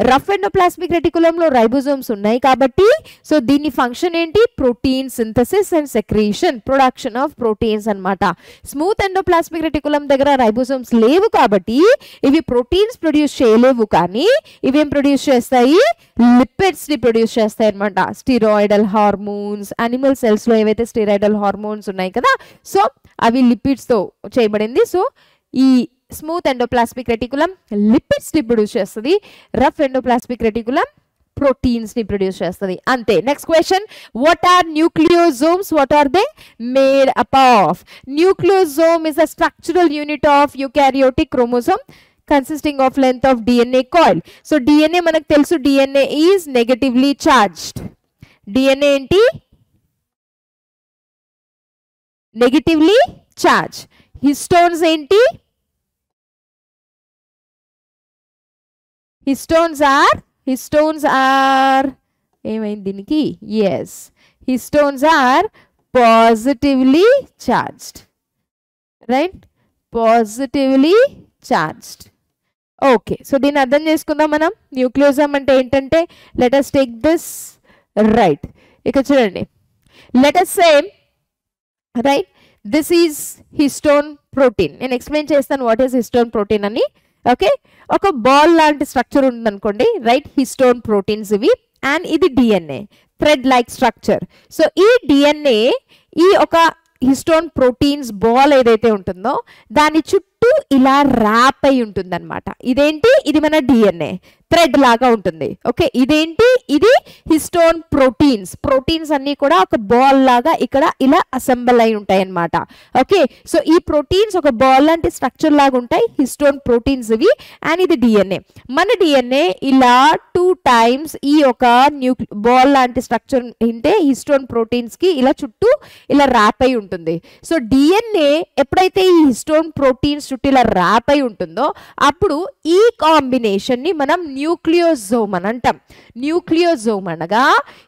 రఫ్ ఎండోప్లాస్మిక్ రెటికులంలో రైబోజోమ్స్ ఉన్నాయి కాబట్టి సో దీని ఫంక్షన్ ఏంటి? Protein synthesis and secretion, production of proteins అన్నమాట. స్మూత్ ఎండోప్లాస్మిక్ రెటికులం దగ్గర రైబోజోమ్స్ లేవు కాబట్టి ఇవి ప్రోటీన్స్ ప్రొడ్యూస్ చేయలేవు, కానీ ఇవేం ప్రొడ్యూస్ చేస్తాయి? లిపిడ్స్ ని ప్రొడ్యూస్ చేస్తాయి అన్నమాట. స్టిరాయిడల్ హార్మోన్స్, అనిమల్ సెల్స్ లో ఏవైతే స్టిరాయిడల్ హార్మోన్స్ ఉన్నాయి కదా, సో అవి లిపిడ్స్ తో చేయబడింది. సో ఈ స్మూత్ ఎండోప్లాస్మిక్ రెటికులం లిపిడ్స్ ని ప్రొడ్యూస్ చేస్తుంది. రఫ్ ఎండోప్లాస్మిక్ రెటికులం ప్రోటీన్స్ ని ప్రొడ్యూస్ చేస్తుంది అంతే. Next question, what are nucleosomes, what are they made up of? Nucleosome is a structural unit of eukaryotic chromosome consisting of length of DNA coil. So DNA మనకు తెలుసు, DNA is negatively charged. DNA ఏంటి? Negatively charge. Histones ఏంటి? Histones are ఏమైంది దీనికి? yes, histones are positively charged, right? Positively charged. Okay, so దీన్ని అర్థం చేసుకుందాం మనం. న్యూక్లియోజోమ్ అంటే ఏంటంటే, let us take this, right? ఇక చూడండి, let us say, right, this is histone protein. నేను ఎక్స్ప్లెయిన్ చేస్తాను వాట్ ఈస్ హిస్టోన్ ప్రోటీన్ అని. ఓకే, ఒక బాల్ లాంటి స్ట్రక్చర్ ఉంది అనుకోండి, రైట్? హిస్టోన్ ప్రోటీన్స్ ఇవి, అండ్ ఇది DNA, thread like structure. So ఈ డిఎన్ఏ, ఈ ఒక హిస్టోన్ ప్రోటీన్స్ బాల్ ఏదైతే ఉంటుందో దాని చుట్టూ ఇలా ర్యాప్ అయి ఉంటుంది అనమాట. ఇదేంటి? ఇది మన డిఎన్ఏ థ్రెడ్ లాగా ఉంటుంది. ఓకే, ఇదేంటి? ఇది హిస్టోన్ ప్రోటీన్స్. ప్రోటీన్స్ అన్ని కూడా ఒక బాల్ లాగా ఇక్కడ ఇలా అసెంబల్ అయి ఉంటాయి అన్నమాట. ఓకే, సో ఈ ప్రోటీన్స్ ఒక బాల్ లాంటి స్ట్రక్చర్ లాగా ఉంటాయి, హిస్టోన్ ప్రోటీన్స్ ఇవి, అండ్ ఇది డిఎన్ఏ. మన డిఎన్ఏ ఇలా 2 times ఈ ఒక బాల్ లాంటి స్ట్రక్చర్ ఉంటే హిస్టోన్ ప్రోటీన్స్ కి ఇలా చుట్టూ ఇలా ర్యాప్ అయి ఉంటుంది. సో డిఎన్ఏ ఎప్పుడైతే ఈ హిస్టోన్ ప్రోటీన్స్ చుట్టూ ఇలా ర్యాప్ అయి ఉంటుందో అప్పుడు ఈ కాంబినేషన్ ని మనం న్యూక్లియోజోమ్ అని అంటాం. న్యూక్లియోజోమ్ అనగా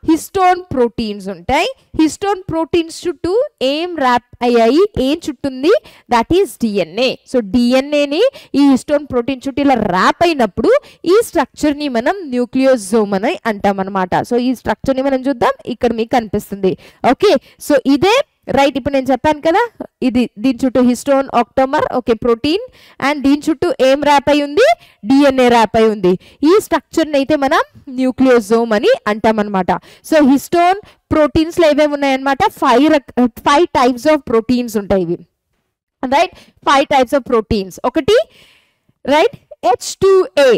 హిస్టోన్ ప్రోటీన్స్ ఉంటాయి, హిస్టోన్ ప్రోటీన్స్ చుట్టూ ఏం ర్యాప్ అయ్యాయి, ఏం చుట్టుంది? That is DNA. సో డిఎన్ఏని ఈ హిస్టోన్ ప్రోటీన్ చుట్టూ ఇలా ర్యాప్ అయినప్పుడు ఈ స్ట్రక్చర్ ని మనం న్యూక్లియోజోమ్ అని అంటాం అనమాట. సో ఈ స్ట్రక్చర్ ని మనం చూద్దాం, ఇక్కడ మీకు కనిపిస్తుంది. ఓకే, సో ఇదే, రైట్? ఇప్పుడు నేను చెప్పాను కదా, ఇది దీని చుట్టూ histone octamer, okay, protein, and దీని చుట్టూ ఏం ర్యాప్ అయి ఉంది? డిఎన్ఏ ర్యాప్ అయి ఉంది. ఈ స్ట్రక్చర్ని అయితే మనం న్యూక్లియోజోమ్ అని అంటాం అనమాట. సో హిస్టోన్ ప్రోటీన్స్ లో ఏమేమి ఉన్నాయన్నమాట? 5 types ఆఫ్ ప్రోటీన్స్ ఉంటాయి ఇవి, రైట్? 5 types of proteins. ఒకటి, రైట్, H2A.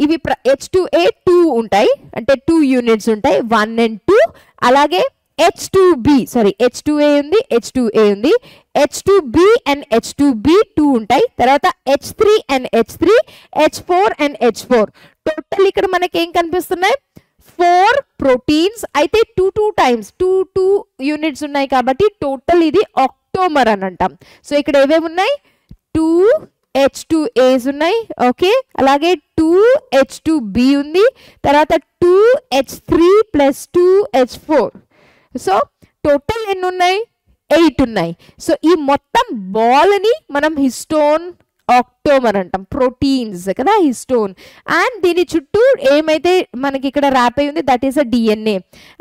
ఇవి H2A 2 ఉంటాయి, అంటే 2 units ఉంటాయి, 1 and 2. అలాగే H2A ఉంది, H2A ఉంది, H2B and H2B2 ఉంటాయి. తర్వాత H3 and H3, H4 and H4. Total ఇక్కడ మనకి ఏం కనిపిస్తున్నాయి? 4 ప్రోటీన్స్. అయితే 2 times 2 units ఉన్నాయి కాబట్టి టోటల్ ఇది ఆక్టోమర్ అని అంటాం. సో ఇక్కడ ఏవేవి ఉన్నాయి? 2 H2A's ఉన్నాయి, ఓకే, అలాగే 2 H2B ఉంది, తర్వాత 2 H3 plus 2 H4. So total ఎన్ని ఉన్నాయి? 8 ఉన్నాయి. సో ఈ మొత్తం బాల్ ని మనం హిస్టోన్ ఆక్టోమర్ అంటాం, ప్రోటీన్స్ కదా, హిస్టోన్. అండ్ దీని చుట్టూ ఏమైతే మనకి ఇక్కడ ర్యాప్ అయి ఉంది, that is a DNA.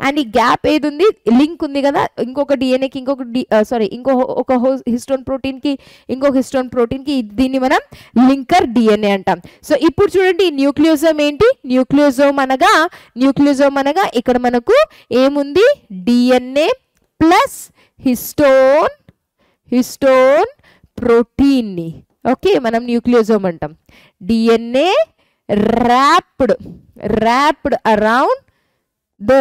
And ఈ గ్యాప్ ఏది ఉంది? లింక్ ఉంది కదా, ఇంకొక డిఎన్ఏకి ఇంకొక హిస్టోన్ ప్రోటీన్ కి ఇంకొక హిస్టోన్ ప్రోటీన్ కి, దీన్ని మనం లింకర్ డిఎన్ఏ అంటాం. సో ఇప్పుడు చూడండి, న్యూక్లియోజోమ్ ఏంటి? న్యూక్లియోజోమ్ అనగా ఇక్కడ మనకు ఏముంది? డిఎన్ఏ ప్లస్ హిస్టోన్ ప్రోటీన్ ని, ఓకే, మనం న్యూక్లియోజోమ్ అంటాం. DNA wrapped around the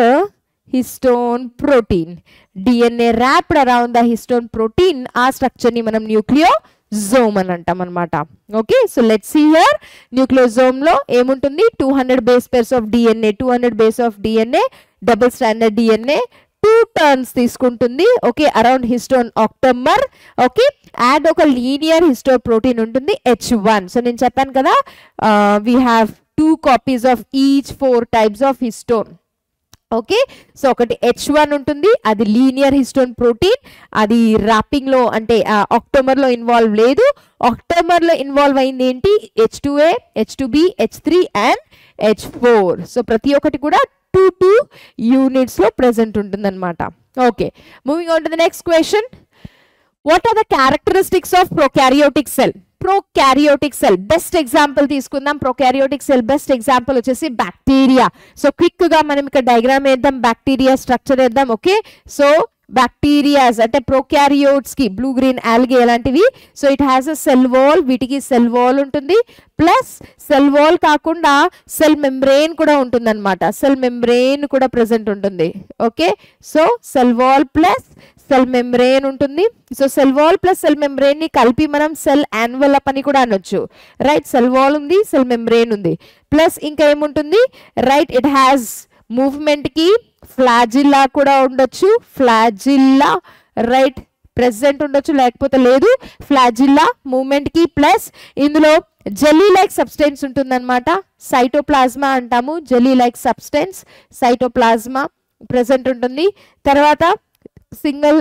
histone protein. DNA wrapped around the histone protein, ఆ స్ట్రక్చర్ ని మనం న్యూక్లియోజోమ్ అని అంటాం అనమాట. Okay, so let's see here. Nucleosome లో ఏముంటుంది? 200 base pairs of DNA, 200 base of DNA, double standard DNA, 2 turns తీసుకుంటుంది, okay, around histone octamer. Okay, and ఒక లీనియర్ హిస్టో ప్రోటీన్ ఉంటుంది, H1. సో నేను చెప్పాను కదా, we have 2 copies of each 4 types of histone. Okay, so ఒకటి H1 ఉంటుంది, అది లీనియర్ హిస్టోన్ ప్రోటీన్, అది ర్యాపింగ్ లో అంటే ఆక్టోమర్ లో ఇన్వాల్వ్ లేదు. ఆక్టోమర్ లో ఇన్వాల్వ్ అయింది ఏంటి? H2A, H2B, H3 and H4. So ప్రతి ఒక్కటి కూడా 2 units లో ప్రెసెంట్ ఉంటుంది అనమాట. Okay, moving on to the next question. What are the characteristics of prokaryotic cell? Prokaryotic cell best example తీసుకుందాం. ప్రొకారియోటిక్ సెల్ బెస్ట్ ఎగ్జాంపుల్ వచ్చేసి బ్యాక్టీరియా. సో క్విక్ గా మనం ఇక్కడ డయాగ్రామ్ వేద్దాం, బ్యాక్టీరియా స్ట్రక్చర్ వేద్దాం. ఓకే, సో బ్యాక్టీరియాస్ అంటే prokaryotes కి blue green algae అలాంటివి. So it has a cell wall, వీటికి సెల్ వాల్ ఉంటుంది. ప్లస్ సెల్ వాల్ కాకుండా సెల్ మెంబ్రెయిన్ కూడా ఉంటుంది అనమాట. సెల్ మెంబ్రెయిన్ కూడా ప్రెసెంట్ ఉంటుంది. Okay, so cell wall plus cell membrane ఉంటుంది. So cell wall plus cell membrane ని కలిపి మనం సెల్ ఎన్వలప్ అని కూడా అనొచ్చు. రైట్, సెల్ వాల్ ఉంది, సెల్ మెంబ్రెయిన్ ఉంది. ప్లస్ ఇంకా ఏముంటుంది, రైట్, ఇట్ హ్యాస్ మూవ్మెంట్ కి ఫ్లాజిల్లా కూడా ఉండొచ్చు. ఫ్లాజిల్లా రైట్ ప్రెసెంట్ ఉండొచ్చు, లేకపోతే లేదు. ఫ్లాజిల్లా మూవ్మెంట్ కి ప్లస్ ఇందులో జెల్లీ లైక్ సబ్స్టెన్స్ ఉంటుందన్నమాట. సైటోప్లాజ్మా అంటాము. Jelly like substance cytoplasm present ఉంటుంది. తర్వాత సింగిల్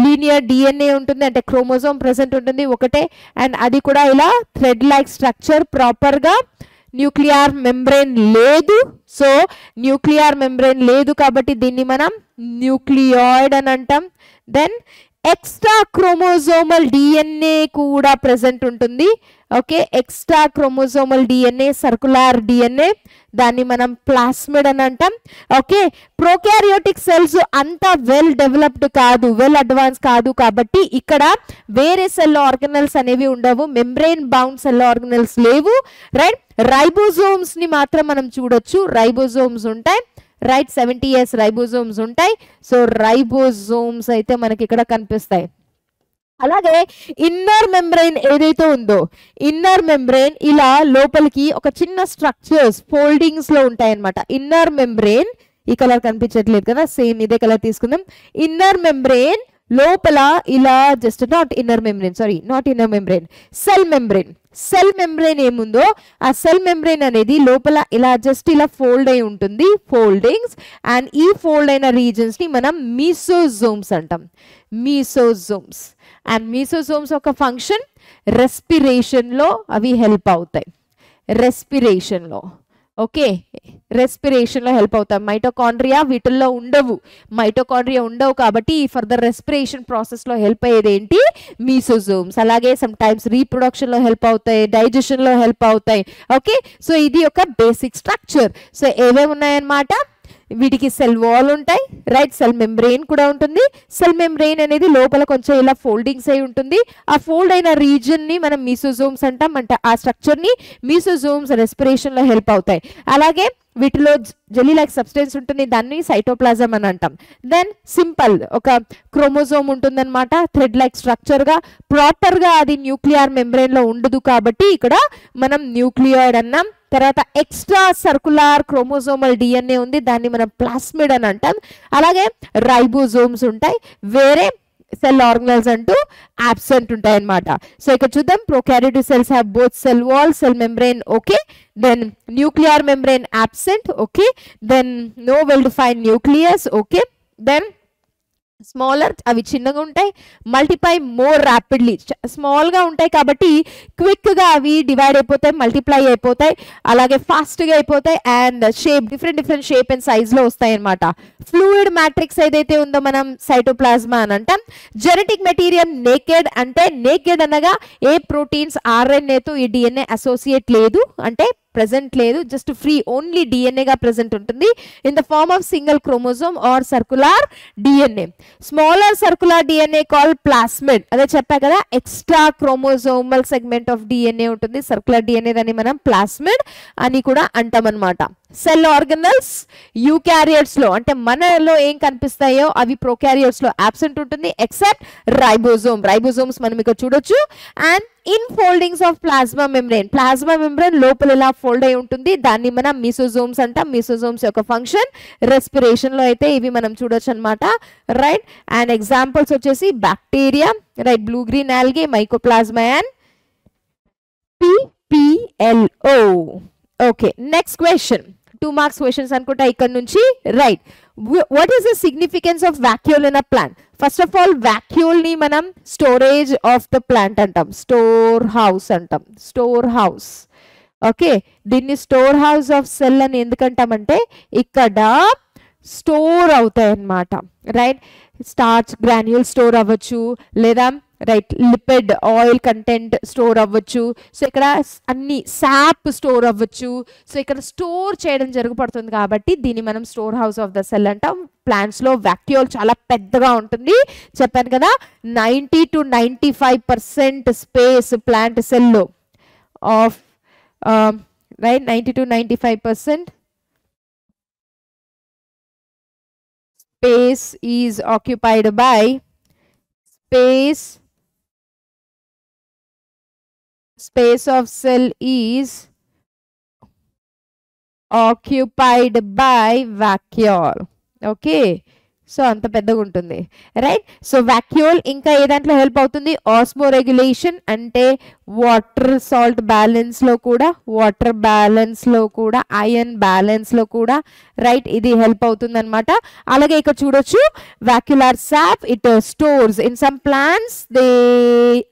లీనియర్ డిఎన్ఏ ఉంటుంది, అంటే క్రోమోజోమ్ ప్రెసెంట్ ఉంటుంది ఒకటే. అండ్ అది కూడా ఇలా థ్రెడ్ లైక్ స్ట్రక్చర్, ప్రాపర్గా న్యూక్లియర్ మెంబ్రెయిన్ లేదు. సో న్యూక్లియర్ మెంబ్రెయిన్ లేదు కాబట్టి దీన్ని మనం న్యూక్లియాయిడ్ అని అంటాం. దెన్ ఎక్స్ట్రా క్రోమోజోమల్ డిఎన్ఏ కూడా ప్రెసెంట్ ఉంటుంది. Okay, extra chromosomal DNA, circular DNA, దాన్ని మనం ప్లాస్మిడ్ అని అంటాం. ఓకే, ప్రోకారియోటిక్ సెల్స్ అంతా వెల్ డెవలప్డ్ కాదు, వెల్ అడ్వాన్స్ కాదు కాబట్టి ఇక్కడ వేరే సెల్ ఆర్గనల్స్ అనేవి ఉండవు. మెంబ్రెయిన్ బౌండ్ సెల్ ఆర్గనల్స్ లేవు. రైట్, రైబోజోమ్స్ ని మాత్రం మనం చూడొచ్చు. రైబోజోమ్స్ ఉంటాయి. రైట్, 70s రైబోజోమ్స్ ఉంటాయి. సో రైబోజోమ్స్ అయితే మనకి ఇక్కడ కనిపిస్తాయి. అలాగే ఇన్నర్ మెంబ్రెయిన్ ఏదైతే ఉందో, ఇన్నర్ మెంబ్రెయిన్ ఇలా లోపలికి ఒక చిన్న స్ట్రక్చర్స్ ఫోల్డింగ్స్ లో ఉంటాయి అన్నమాట. ఇన్నర్ మెంబ్రెయిన్ ఈ కలర్ కనిపించట్లేదు కదా, సేమ్ ఇదే కలర్ తీసుకుందాం. ఇన్నర్ మెంబ్రెయిన్ లోపల ఇలా just not inner membrane, sorry not inner membrane, cell membrane. Cell membrane ఏముందో ఆ సెల్ మెంబ్రెయిన్ అనేది లోపల ఇలా జస్ట్ ఇలా ఫోల్డ్ అయి ఉంటుంది, ఫోల్డింగ్స్. అండ్ ఈ ఫోల్డ్ అయిన రీజన్స్ ని మనం మీసోజోమ్స్ అంటాం. మీసోజోమ్స్. అండ్ మీసోజోమ్స్ ఒక ఫంక్షన్ రెస్పిరేషన్లో అవి హెల్ప్ అవుతాయి. రెస్పిరేషన్లో, ఓకే, రెస్పిరేషన్లో హెల్ప్ అవుతాయి. మైటోకాండ్రియా వీటిల్లో ఉండవు. మైటోకాండ్రియా ఉండవు కాబట్టి ఫర్దర్ రెస్పిరేషన్ ప్రాసెస్లో హెల్ప్ అయ్యేది ఏంటి, మీసోజోమ్స్. అలాగే సమ్ టైమ్స్ రీప్రొడక్షన్లో హెల్ప్ అవుతాయి, డైజెషన్లో హెల్ప్ అవుతాయి. ఓకే, సో ఇది ఒక బేసిక్ స్ట్రక్చర్. సో ఏవేవి ఉన్నాయన్నమాట, వీటికి సెల్ వాల్ ఉంటాయి. రైట్, సెల్ మెంబ్రెయిన్ కూడా ఉంటుంది. సెల్ మెంబ్రెయిన్ అనేది లోపల కొంచెం ఇలా ఫోల్డింగ్స్ అయి ఉంటుంది. ఆ ఫోల్డ్ అయిన రీజన్ ని మనం మీసోజోమ్స్ అంటాం. అంటే ఆ స్ట్రక్చర్ ని మీసోజోమ్స్ రెస్పిరేషన్ లో హెల్ప్ అవుతాయి. అలాగే వీటిలో జెల్లీ లైక్ సబ్స్టెన్స్ ఉంటుంది, దాన్ని సైటోప్లాజం అని అంటాం. దెన్ సింపుల్ ఒక క్రోమోజోమ్ ఉంటుందన్నమాట, థ్రెడ్ లైక్ స్ట్రక్చర్ గా. ప్రాపర్ గా అది న్యూక్లియర్ మెంబ్రెయిన్ లో ఉండదు కాబట్టి ఇక్కడ మనం న్యూక్లియాయిడ్ అన్నాం. తర్వాత ఎక్స్ట్రా సర్కులర్ క్రోమోజోమల్ డిఎన్ఏ ఉంది, దాన్ని మనం ప్లాస్మిడ్ అని అంటాం. అలాగే రైబోజోమ్స్ ఉంటాయి, వేరే సెల్ ఆర్గనల్స్ అంటూ absent ఉంటాయి అన్నమాట. సో ఇక్కడ చూద్దాం, prokaryotic cells have both cell wall, cell membrane, okay. Then nuclear membrane absent, okay. Then no well defined nucleus, okay. Then smaller, అవి చిన్నగా ఉంటాయి. మల్టిప్లై మోర్ ర్యాపిడ్లీ, స్మాల్గా ఉంటాయి కాబట్టి క్విక్గా అవి డివైడ్ అయిపోతాయి, మల్టిప్లై అయిపోతాయి, అలాగే ఫాస్ట్గా అయిపోతాయి. And shape different shape and సైజ్లో వస్తాయి అనమాట. ఫ్లూయిడ్ మ్యాట్రిక్స్ ఏదైతే ఉందో మనం సైటోప్లాజ్మా అని అంటాం. జెనెటిక్ మెటీరియల్ నేకెడ్, అంటే నేకెడ్ అనగా ఏ ప్రోటీన్స్ ఆర్ఎన్ఏతో ఈ డిఎన్ఏ అసోసియేట్ లేదు, అంటే ప్రెసెంట్ లేదు, జస్ట్ ఫ్రీ ఓన్లీ డిఎన్ఏగా ప్రెసెంట్ ఉంటుంది in the form of single chromosome or circular DNA. Smaller circular DNA call plasmid. అదే చెప్పా కదా, extra chromosomal segment of DNA ఉంటుంది, సర్కులర్ డిఎన్ఏ, దాన్ని మనం ప్లాస్మిడ్ అని కూడా అంటాం అనమాట. సెల్ ఆర్గనల్స్ యూకారియోట్స్ లో, అంటే మనలో ఏం కనిపిస్తాయో అవి ప్రొకారియోట్స్ లో absent ఉంటుంది, ఎక్సెప్ట్ రైబోజోమ్. రైబోజోమ్స్ మనం ఇక్కడ చూడొచ్చు. And in foldings of plasma membrane, plasma membrane లోపల ఇలా ఫోల్డ్ అయి ఉంటుంది, దాన్ని మనం మీసోజోమ్స్ అంటాం. మీసోజోమ్స్ యొక్క ఫంక్షన్ రెస్పిరేషన్ లో అయితే ఇవి మనం చూడొచ్చు అనమాట. రైట్, అండ్ ఎగ్జాంపుల్స్ వచ్చేసి bacteria, right, blue green algae, mycoplasma and PPLO. Okay, next question, 2 marks questions అనుకుంటా ఇక్కడ నుంచి. Right, what is the significance of vacuole in a plant? First of all vacuole ని మనం స్టోరేజ్ ఆఫ్ ద ప్లాంట్ అంటాం, store house అంటాం, store house. Okay, దీన్ని store house of cell అని ఎందుకంటామంటే ఇక్కడ స్టోర్ అవుతాయి అన్నమాట. రైట్, స్టార్చ్ గ్రాన్యూల్ స్టోర్ అవ్వచ్చు, లేదా right lipid oil content store అవ్వచ్చు. సో ఇక్కడ అన్ని సాప్ స్టోర్ అవ్వచ్చు. సో ఇక్కడ స్టోర్ చేయడం జరుగుపడుతుంది కాబట్టి దీన్ని మనం store house of the cell అంటాం. ప్లాంట్స్లో వాక్యూల్ చాలా పెద్దగా ఉంటుంది చెప్పాను కదా. 90 to 95% స్పేస్ ప్లాంట్ సెల్లో of right 90 to 95% space is occupied by space of cell is occupied by vacuole. Okay, so అంత పెద్దగా ఉంటుంది రైట్. సో వాక్యూల్ ఇంకా ఏ దాంట్లో హెల్ప్ అవుతుంది? ఆస్మో రెగ్యులేషన్ అంటే వాటర్ సాల్ట్ బ్యాలెన్స్లో కూడా, వాటర్ బ్యాలెన్స్లో కూడా, ఐరన్ బ్యాలెన్స్లో కూడా రైట్ ఇది హెల్ప్ అవుతుంది అనమాట. అలాగే ఇక్కడ చూడొచ్చు vacuolar sap it stores in some plants they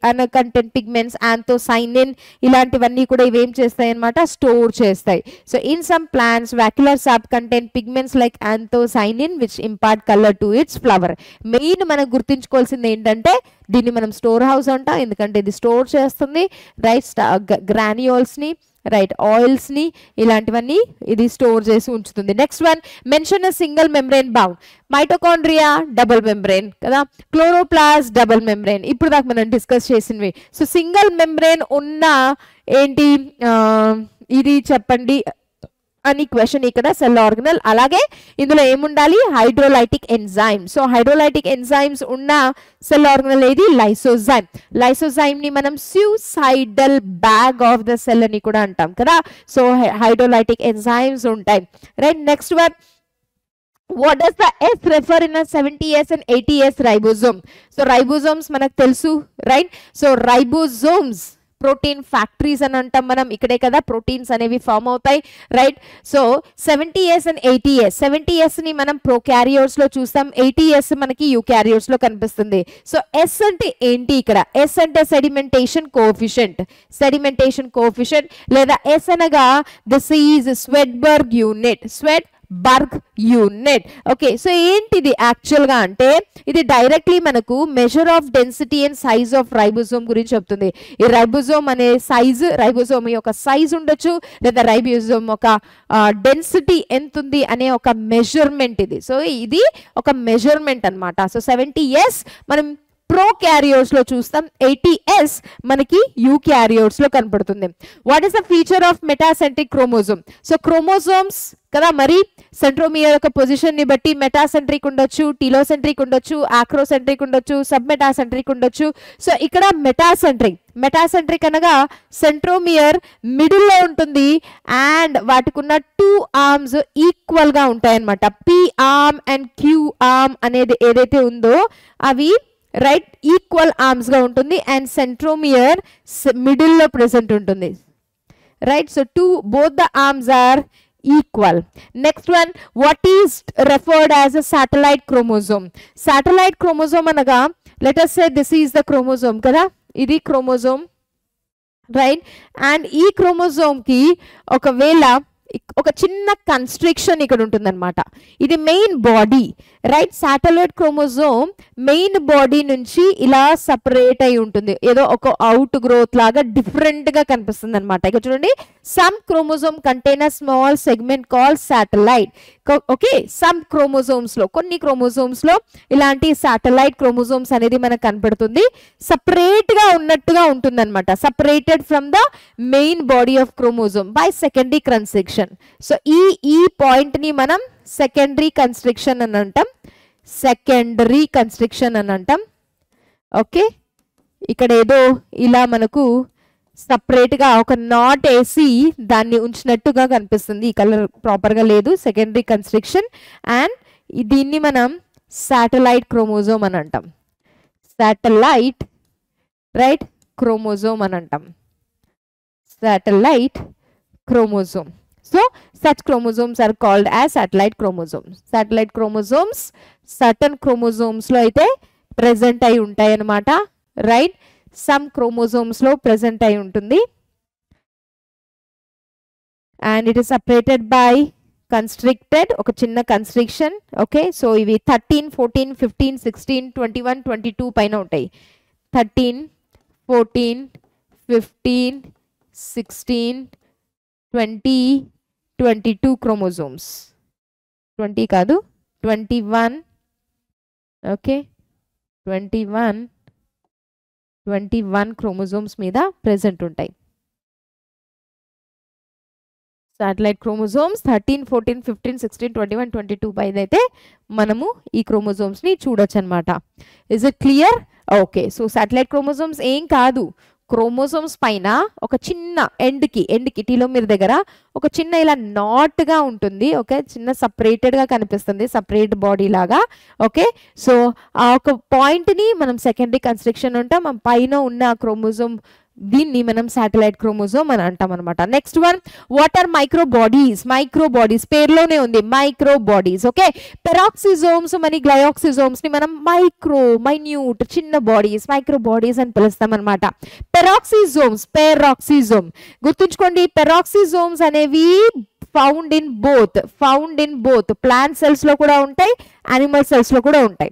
an content pigments anthocyanin ఇలాంటివన్నీ కూడా ఇవేం చేస్తాయి అనమాట స్టోర్ చేస్తాయి. So in some plants vacuolar sap content pigments like anthocyanin which impart colour to its flower. Main మనం గుర్తుంచుకోవాల్సింది ఏంటంటే దీన్ని మనం స్టోర్ హౌస్ అంటాం ఎందుకంటే ఇది స్టోర్ చేస్తుంది రైట్ గ్రాన్యూల్స్ని రైట్ ఆయిల్స్ని ఇలాంటివన్నీ ఇది స్టోర్ చేసి ఉంచుతుంది. Next one mention a single membrane bound. Mitochondria double membrane కదా, క్లోరోప్లాస్ట్ డబుల్ మెంబ్రెయిన్ ఇప్పుడు దాకా మనం డిస్కస్ చేసినవి. సో సింగిల్ మెంబ్రెయిన్ ఉన్న ఏంటి ఇది చెప్పండి అని క్వశ్చన్ ఇక్కడ సెల్ ఆర్గనల్. అలాగే ఇందులో ఏముండాలి? Hydrolytic enzyme. So hydrolytic enzymes ఉన్న సెల్ ఆర్గనల్ ఏది? లైసోజైమ్. లైసోజైమ్ ని మనం suicidal bag of the cell అని కూడా అంటాం కదా. సో హైడ్రోలైటిక్ ఎంజైమ్స్ ఉంటాయి right. Next one what does the S refer in a 70S and 80S ribosome? So ribosomes మనకు తెలుసు right. So ribosomes protein factories అని అంటాం మనం. ఇక్కడే కదా ప్రోటీన్స్ అనేవి ఫామ్ అవుతాయి right. So 70S and 80S 70S ని మనం ప్రోకారియోట్స్ లో చూస్తాం, 80S మనకి యూకారియోట్స్ లో కనిపిస్తుంది. సో S అంటే ఏంటి? ఇక్కడ S అంటే సెడిమెంటేషన్ కోఎఫిషియంట్. సెడిమెంటేషన్ కోఎఫిషియంట్ లేదా S అనగా this is Svedberg unit. Svedberg unit. Okay, so ఏంటిది యాక్చువల్గా అంటే ఇది డైరెక్ట్లీ మనకు measure of density and size of ribosome గురించి చెప్తుంది. ఈ రైబోజోమ్ అనే సైజు, రైబోజోమ్ యొక్క సైజ్ ఉండొచ్చు లేదా రైబోజోమ్ ఒక డెన్సిటీ ఎంత ఉంది అనే ఒక మెజర్మెంట్ ఇది. సో ఇది ఒక మెజర్మెంట్ అనమాట. సో 70S మనం ప్రోకారియోట్స్ లో చూస్తాం, 80S మనకి యూకారియోట్స్ లో కనపడుతుంది. What is the feature of metacentric chromosome? So chromosomes కదా మరి సెంట్రోమియర్ యొక్క పొజిషన్ ని బట్టి మెటాసెంట్రిక్ ఉండొచ్చు, టీలోసెంట్రిక్ ఉండొచ్చు, ఆక్రోసెంట్రిక్ ఉండొచ్చు, సబ్ మెటాసెంట్రిక్ ఉండొచ్చు. సో ఇక్కడ మెటాసెంట్రిక్ అనగా సెంట్రోమియర్ మిడిల్ లో ఉంటుంది అండ్ వాటికి ఉన్న 2 ఆర్మ్స్ ఈక్వల్ గా ఉంటాయి అన్నమాట. P arm and Q arm అనేది ఏదైతే ఉందో అవి రైట్ ఈక్వల్ ఆర్మ్స్ గా ఉంటుంది అండ్ సెంట్రోమియర్ మిడిల్ లో ప్రెసెంట్ ఉంటుంది right. So both the arms are equal. Next one, what is referred as a satellite chromosome? Satellite chromosome అనగా let us say this is the chromosome కదా, ఇది chromosome right. And ఈ chromosome కి ఒకవేళ ఒక చిన్న కన్స్ట్రిక్షన్ ఇక్కడ ఉంటుందన్నమాట. ఇది main body right. Satellite chromosome main body నుంచి ఇలా సపరేట్ అయి ఉంటుంది, ఏదో ఒక అవుట్ గ్రోత్ లాగా డిఫరెంట్ గా కనిపిస్తుంది అనమాట. ఇక్కడ చూడండి, some chromosome contain a small segment call satellite. Okay, some chromosomes లో, కొన్ని క్రోమోజోమ్స్ లో ఇలాంటి శాటిలైట్ క్రోమోజోమ్స్ అనేది మనకు కనపడుతుంది. సపరేట్ గా ఉన్నట్టుగా ఉంటుంది అనమాట, separated from the main body of chromosome by secondary constriction. So ఈ పాయింట్ ని మనం సెకండరీ కన్స్ట్రిక్షన్ అని అంటాం. సెకండరీ కన్స్ట్రిక్షన్ అని అంటాం. ఓకే, ఇక్కడ ఏదో ఇలా మనకు సపరేట్ గా ఒక నాట్ వేసి దాన్ని ఉంచినట్టుగా కనిపిస్తుంది. ఈ కలర్ ప్రాపర్ గా లేదు. సెకండరీ కన్స్ట్రిక్షన్ అండ్ దీన్ని మనం శాటిలైట్ క్రోమోజోమ్ అని అంటాం. శాటిలైట్ రైట్ క్రోమోజోమ్ అని అంటాం. Satellite chromosome. So such chromosomes are called as satellite chromosomes. Satellite chromosomes certain chromosomes లో అయితే present అయి ఉంటాయి అన్నమాట రైట్. some chromosomes లో present అయి ఉంటుంది and it is separated by constricted, ఒక చిన్న constriction. ఓకే, సో ఇవి 13, 14, 15, 16, 21, 22 పైన ఉంటాయి. 13, 14, 15, 16, 20, 22 chromosomes. 20 కాదు, 21, ఓకే, 21 chromosomes మీద ప్రెజెంట్ ఉంటాయి. సాటిలైట్ క్రోమోజోమ్స్ 13, 14, 15, 16, 21, 22 పైన అయితే మనము ఈ క్రోమోజోమ్స్ని చూడొచ్చు అనమాట. Is it clear? Okay, so satellite chromosomes ఏం కాదు, క్రోమోజోమ్స్ పైన ఒక చిన్న ఎండ్కి టీలోమీర్ దగ్గర ఒక చిన్న ఇలా నాట్గా ఉంటుంది. ఓకే, చిన్న సపరేటెడ్గా కనిపిస్తుంది, సపరేట్ బాడీ లాగా. ఓకే, సో ఆ ఒక పాయింట్ని మనం సెకండరీ కన్స్ట్రక్షన్ ఉంటాం. మన పైన ఉన్న క్రోమోజోమ్ దీన్ని మనం సాటిలైట్ క్రోమోజోమ్ అని అంటాం అనమాట. నెక్స్ట్ వన్, వాట్ ఆర్ మైక్రోబాడీస్ పేర్లోనే ఉంది, మైక్రోబాడీస్. ఓకే, పెరాక్సిజోమ్స్ మరి గ్లయాక్సిజోమ్స్ ని మనం మైన్యూట్ చిన్న బాడీస్, మైక్రోబాడీస్ అని పిలుస్తాం అనమాట. పెరాక్సిజోమ్ గుర్తుంచుకోండి, పెరాక్సిజోమ్స్ అనేవి found in both plant cells లో కూడా ఉంటాయి, యానిమల్ సెల్స్ లో కూడా ఉంటాయి.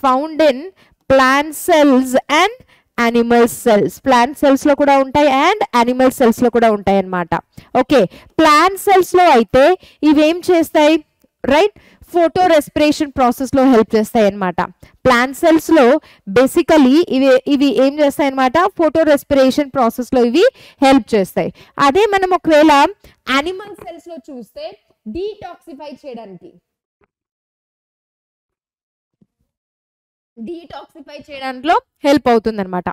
Found in plant cells and animal cells, plant cells లో కూడా ఉంటాయి అండ్ యానిమల్ సెల్స్ లో కూడా ఉంటాయి అన్నమాట. ఓకే, ప్లాంట్ సెల్స్ లో అయితే ఇవేం చేస్తాయి, రైట్, ఫోటో రెస్పిరేషన్ ప్రాసెస్ లో హెల్ప్ చేస్తాయి అన్నమాట. ప్లాంట్ సెల్స్ లో బేసికలీ ఇవి ఏం చేస్తాయి అన్నమాట, ఫోటో రెస్పిరేషన్ ప్రాసెస్ లో ఇవి హెల్ప్ చేస్తాయి. అదే మనం ఒకవేళ యానిమల్ సెల్స్ లో చూస్తే డీటాక్సిఫై చేయడానికి డీటాక్సిఫై హెల్ప్ అవుతుంది అనమాట.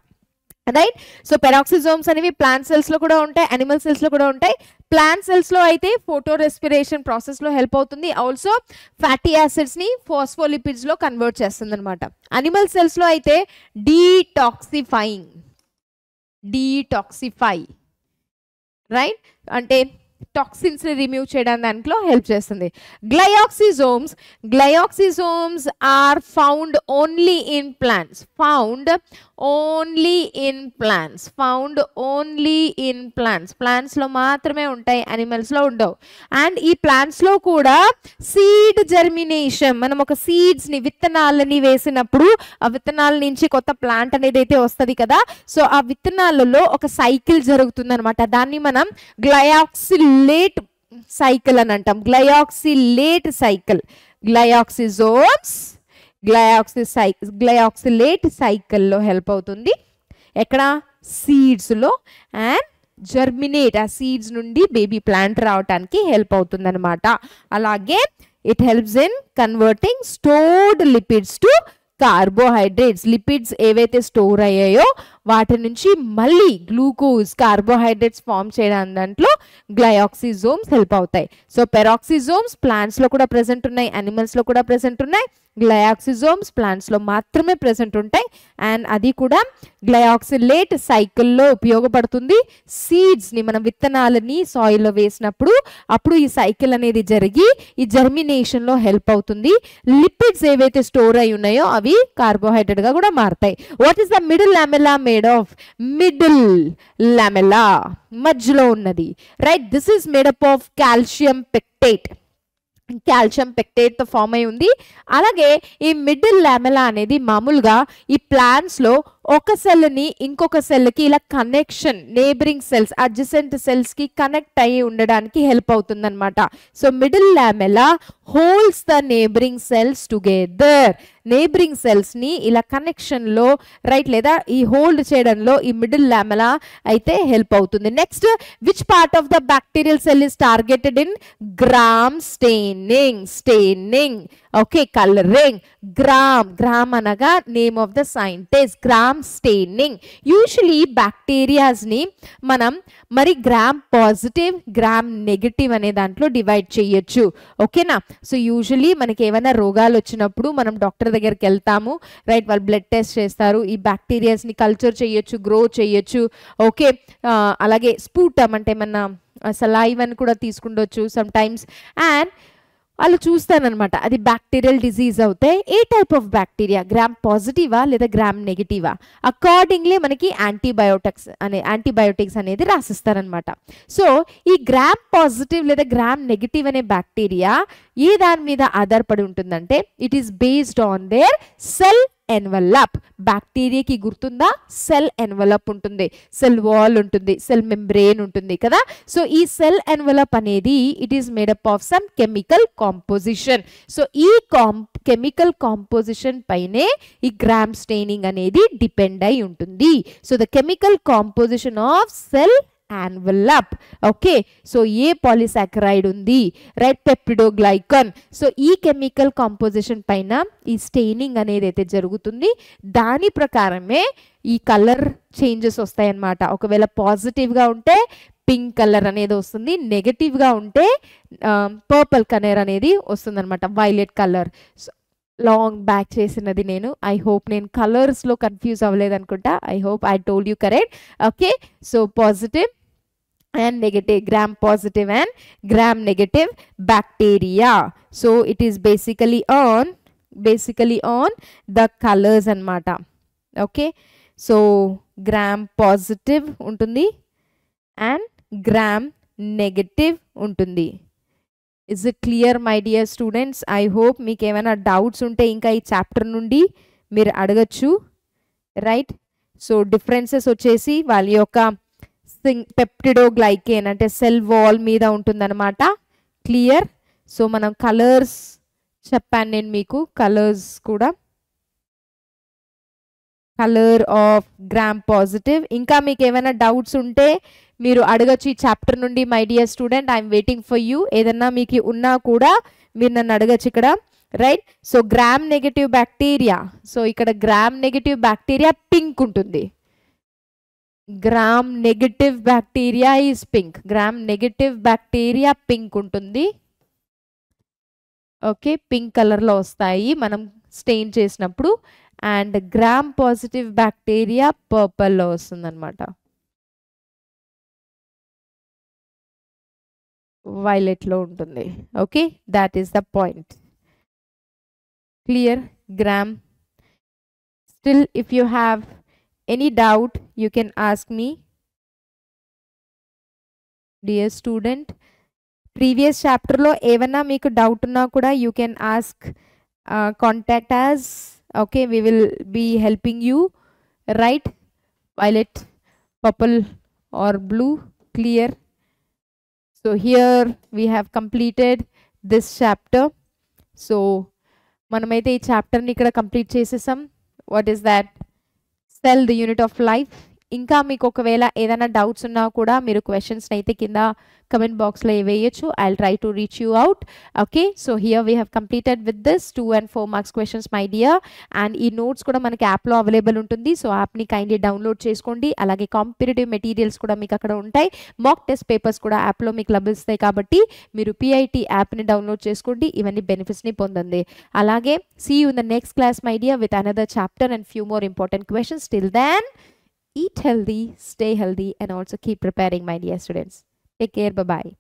రైట్, సో పెరాక్సిజోమ్స్ అనేవి ప్లాంట్ సెల్స్ లో కూడా ఉంటాయి, యానిమల్ సెల్స్ లో కూడా ఉంటాయి. ప్లాంట్ సెల్స్ లో అయితే ఫోటో రెస్పిరేషన్ ప్రాసెస్ లో హెల్ప్ అవుతుంది, ఆల్సో ఫ్యాటీ యాసిడ్స్ ని ఫాస్ఫోలిపిడ్స్ లో కన్వర్ట్ చేస్తుంది అనమాట. యానిమల్ సెల్స్ లో అయితే డీటాక్సిఫై రైట్ అంటే టాక్సిన్స్ ని రిమూవ్ చేయడానికి దాంట్లో హెల్ప్ చేస్తుంది. Glyoxysomes are found only in plants, plants లో మాత్రమే ఉంటాయి, యానిమల్స్ లో ఉండవు. అండ్ ఈ ప్లాంట్స్ లో కూడా సీడ్ జర్మినేషన్, మనం ఒక సీడ్స్ ని విత్తనాలని వేసినప్పుడు ఆ విత్తనాల నుంచి కొత్త ప్లాంట్ అనేది అయితే వస్తుంది కదా, సో ఆ విత్తనాలలో ఒక సైకిల్ జరుగుతుంది అనమాట. దాన్ని మనం గ్లయాక్సిలేట్ సైకిల్ అని అంటాం. గ్లయాక్సిలేట్ సైకిల్లో హెల్ప్ అవుతుంది. ఎక్కడ? సీడ్స్ లో. అండ్ జర్మినేట్, ఆ సీడ్స్ నుండి బేబీ ప్లాంట్ రావడానికి హెల్ప్ అవుతుంది అనమాట. అలాగే it helps in converting stored lipids to carbohydrates. Lipids ఏవైతే స్టోర్ అయ్యాయో వాటి నుంచి మళ్ళీ గ్లూకోజ్, కార్బోహైడ్రేట్స్ ఫామ్ చేయడానికి దాంట్లో గ్లయాక్సిజోమ్స్ హెల్ప్ అవుతాయి. సో పెరాక్సిజోమ్స్ ప్లాంట్స్ లో కూడా ప్రెసెంట్ ఉన్నాయి, యానిమల్స్ లో కూడా ప్రెసెంట్ ఉన్నాయి. గ్లయాక్సిజోమ్స్ ప్లాంట్స్ లో మాత్రమే ప్రెసెంట్ ఉంటాయి. అండ్ అది కూడా గ్లయాక్సిలేట్ సైకిల్లో ఉపయోగపడుతుంది. సీడ్స్ ని మనం విత్తనాలని సాయిల్లో వేసినప్పుడు అప్పుడు ఈ సైకిల్ అనేది జరిగి ఈ జర్మినేషన్ లో హెల్ప్ అవుతుంది. లిపిడ్స్ ఏవైతే స్టోర్ అయి ఉన్నాయో అవి కార్బోహైడ్రేట్ గా కూడా మారుతాయి. What is the middle lamella made of? Middle lamella మధ్యలో ఉన్నది, right. This is made up of calcium pectate తో ఫామ్ అయి ఉంది. అలాగే ఈ మిడిల్ లామెల్లా అనేది మామూలుగా ఈ ప్లాంట్స్ లో ఒక సెల్ ని ఇంకొక సెల్ కి ఇలా connection, neighbouring cells, adjacent cells కి కనెక్ట్ అయ్యి ఉండడానికి హెల్ప్ అవుతుంది అనమాట. So middle lamella holds the neighbouring cells together. Neighbouring cells ని ఇలా కనెక్షన్ లో, రైట్, లేదా ఈ హోల్డ్ చేయడంలో ఈ మిడిల్ లామెల్లా అయితే హెల్ప్ అవుతుంది. Next, which part of the bacterial cell is targeted in Gram staining, okay, colouring. Gram అనగా name of the scientist, Gram staining. Usually bacterias ని మనం మరి గ్రామ్ పాజిటివ్, గ్రామ్ నెగటివ్ అనే దాంట్లో డివైడ్ చేయొచ్చు, ఓకేనా. సో యూజువలీ మనకి ఏమైనా రోగాలు వచ్చినప్పుడు మనం డాక్టర్ దగ్గరికి వెళ్తాము, రైట్, వాళ్ళు బ్లడ్ టెస్ట్ చేస్తారు, ఈ బ్యాక్టీరియాస్ ని కల్చర్ చేయొచ్చు, గ్రో చేయొచ్చు, ఓకే. అలాగే స్పూటమ్ అంటే ఏమన్నా సలైవన్ కూడా తీసుకుండొచ్చు సమ్ టైమ్స్. అండ్ వాళ్ళు చూస్తానమాట అది బ్యాక్టీరియల్ డిజీజ్ అవుతే ఏ టైప్ ఆఫ్ బ్యాక్టీరియా, గ్రామ్ పాజిటివా లేదా గ్రామ్ నెగిటివా, అకార్డింగ్లీ మనకి యాంటీబయోటిక్స్ అనేది రాసిస్తారనమాట. సో ఈ గ్రామ్ పాజిటివ్ లేదా గ్రామ్ నెగిటివ్ అనే బ్యాక్టీరియా ఏ దాని మీద ఆధారపడి ఉంటుందంటే it is based on their cell envelope. బ్యాక్టీరియాకి గుర్తుందా, సెల్ ఎన్వలప్ ఉంటుంది, సెల్ వాల్ ఉంటుంది, సెల్ మెంబ్రెయిన్ ఉంటుంది కదా. సో ఈ సెల్ ఎన్వలప్ అనేది it is made up of some chemical composition. సో ఈ కెమికల్ కాంపోజిషన్ పైనే ఈ గ్రామ్ స్టెయినింగ్ అనేది డిపెండ్ అయి ఉంటుంది. So the chemical composition of cell envelope. Okay, so A polysaccharide ఉంది, రైట్, పెప్టిడోగ్లైకన్. సో ఈ కెమికల్ కాంపోజిషన్ పైన ఈ స్టెయినింగ్ అనేది అయితే జరుగుతుంది. దాని ప్రకారమే ఈ కలర్ చేంజెస్ వస్తాయి అన్నమాట. ఒకవేళ పాజిటివ్గా ఉంటే పింక్ కలర్ అనేది వస్తుంది, నెగటివ్గా ఉంటే పర్పుల్ కలర్ అనేది వస్తుంది అనమాట, వైలెట్ కలర్. లాంగ్ బ్యాక్ చేసినది నేను. ఐ హోప్ నేను కలర్స్లో కన్ఫ్యూజ్ అవ్వలేదు అనుకుంటా. I hope I told you correct. Okay, so positive and negative, gram positive and gram negative bacteria. So it is basically on the colors anamata. Okay, so gram positive untundi and gram negative untundi. Is it clear my dear students? I hope meeku emaina doubts unte inka ee chapter nundi meer adagachu, right? So differences వచ్చేసి వాళ్ళ యొక్క పెప్టిడోగ్లైకేన్ అంటే cell wall మీద ఉంటుందన్నమాట. Clear. So మనం colours చెప్పాను నేను మీకు, కలర్స్ కూడా, కలర్ ఆఫ్ గ్రామ్ పాజిటివ్. ఇంకా మీకు ఏమైనా డౌట్స్ ఉంటే మీరు అడగచ్చు ఈ చాప్టర్ నుండి my dear student. I'm waiting for you. ఏదన్నా మీకు ఉన్నా కూడా మీరు నన్ను అడగచ్చు ఇక్కడ, right. So gram negative bacteria, so ఇక్కడ గ్రామ్ నెగటివ్ బ్యాక్టీరియా పింక్ ఉంటుంది. Gram negative bacteria is pink. Gram negative bacteria pink ఉంటుంది. ఓకే, పింక్ కలర్లో వస్తాయి మనం స్టెయిన్ చేసినప్పుడు. అండ్ గ్రామ్ పాజిటివ్ బ్యాక్టీరియా పర్పుల్లో వస్తుంది అనమాట, వైలెట్లో ఉంటుంది. Okay, that is the point. Clear. Gram. Still if you have any doubt you can ask me, dear student. Previous chapter lo evana meeku doubt unna kuda you can ask, contact us. Okay, we will be helping you, right? Violet, purple or blue. Clear. So here we have completed this chapter. So manamaithe ee chapter ni ikkada complete chesesam. What is that? Cell the unit of life. ఇంకా మీకు ఒకవేళ ఏదైనా doubts ఉన్నా కూడా మీరు questions అయితే కింద comment బాక్స్లో వేయచ్చు. I will try to reach you out. Okay, so here we have completed with this 2 and 4 marks questions my dear. And ఈ నోట్స్ కూడా మనకి యాప్లో అవైలబుల్ ఉంటుంది. సో యాప్ని కైండ్లీ డౌన్లోడ్ చేసుకోండి. అలాగే కాంపిటేటివ్ మెటీరియల్స్ కూడా మీకు అక్కడ ఉంటాయి. మాక్ టెస్ట్ పేపర్స్ కూడా యాప్లో మీకు లభిస్తాయి. కాబట్టి మీరు పిఐటి యాప్ని డౌన్లోడ్ చేసుకోండి, ఇవన్నీ బెనిఫిట్స్ని పొందండి. అలాగే see you in the next class my dear with another chapter and few more important questions. Till then, eat healthy, stay healthy, and also keep preparing, my dear students. Take care. Bye-bye.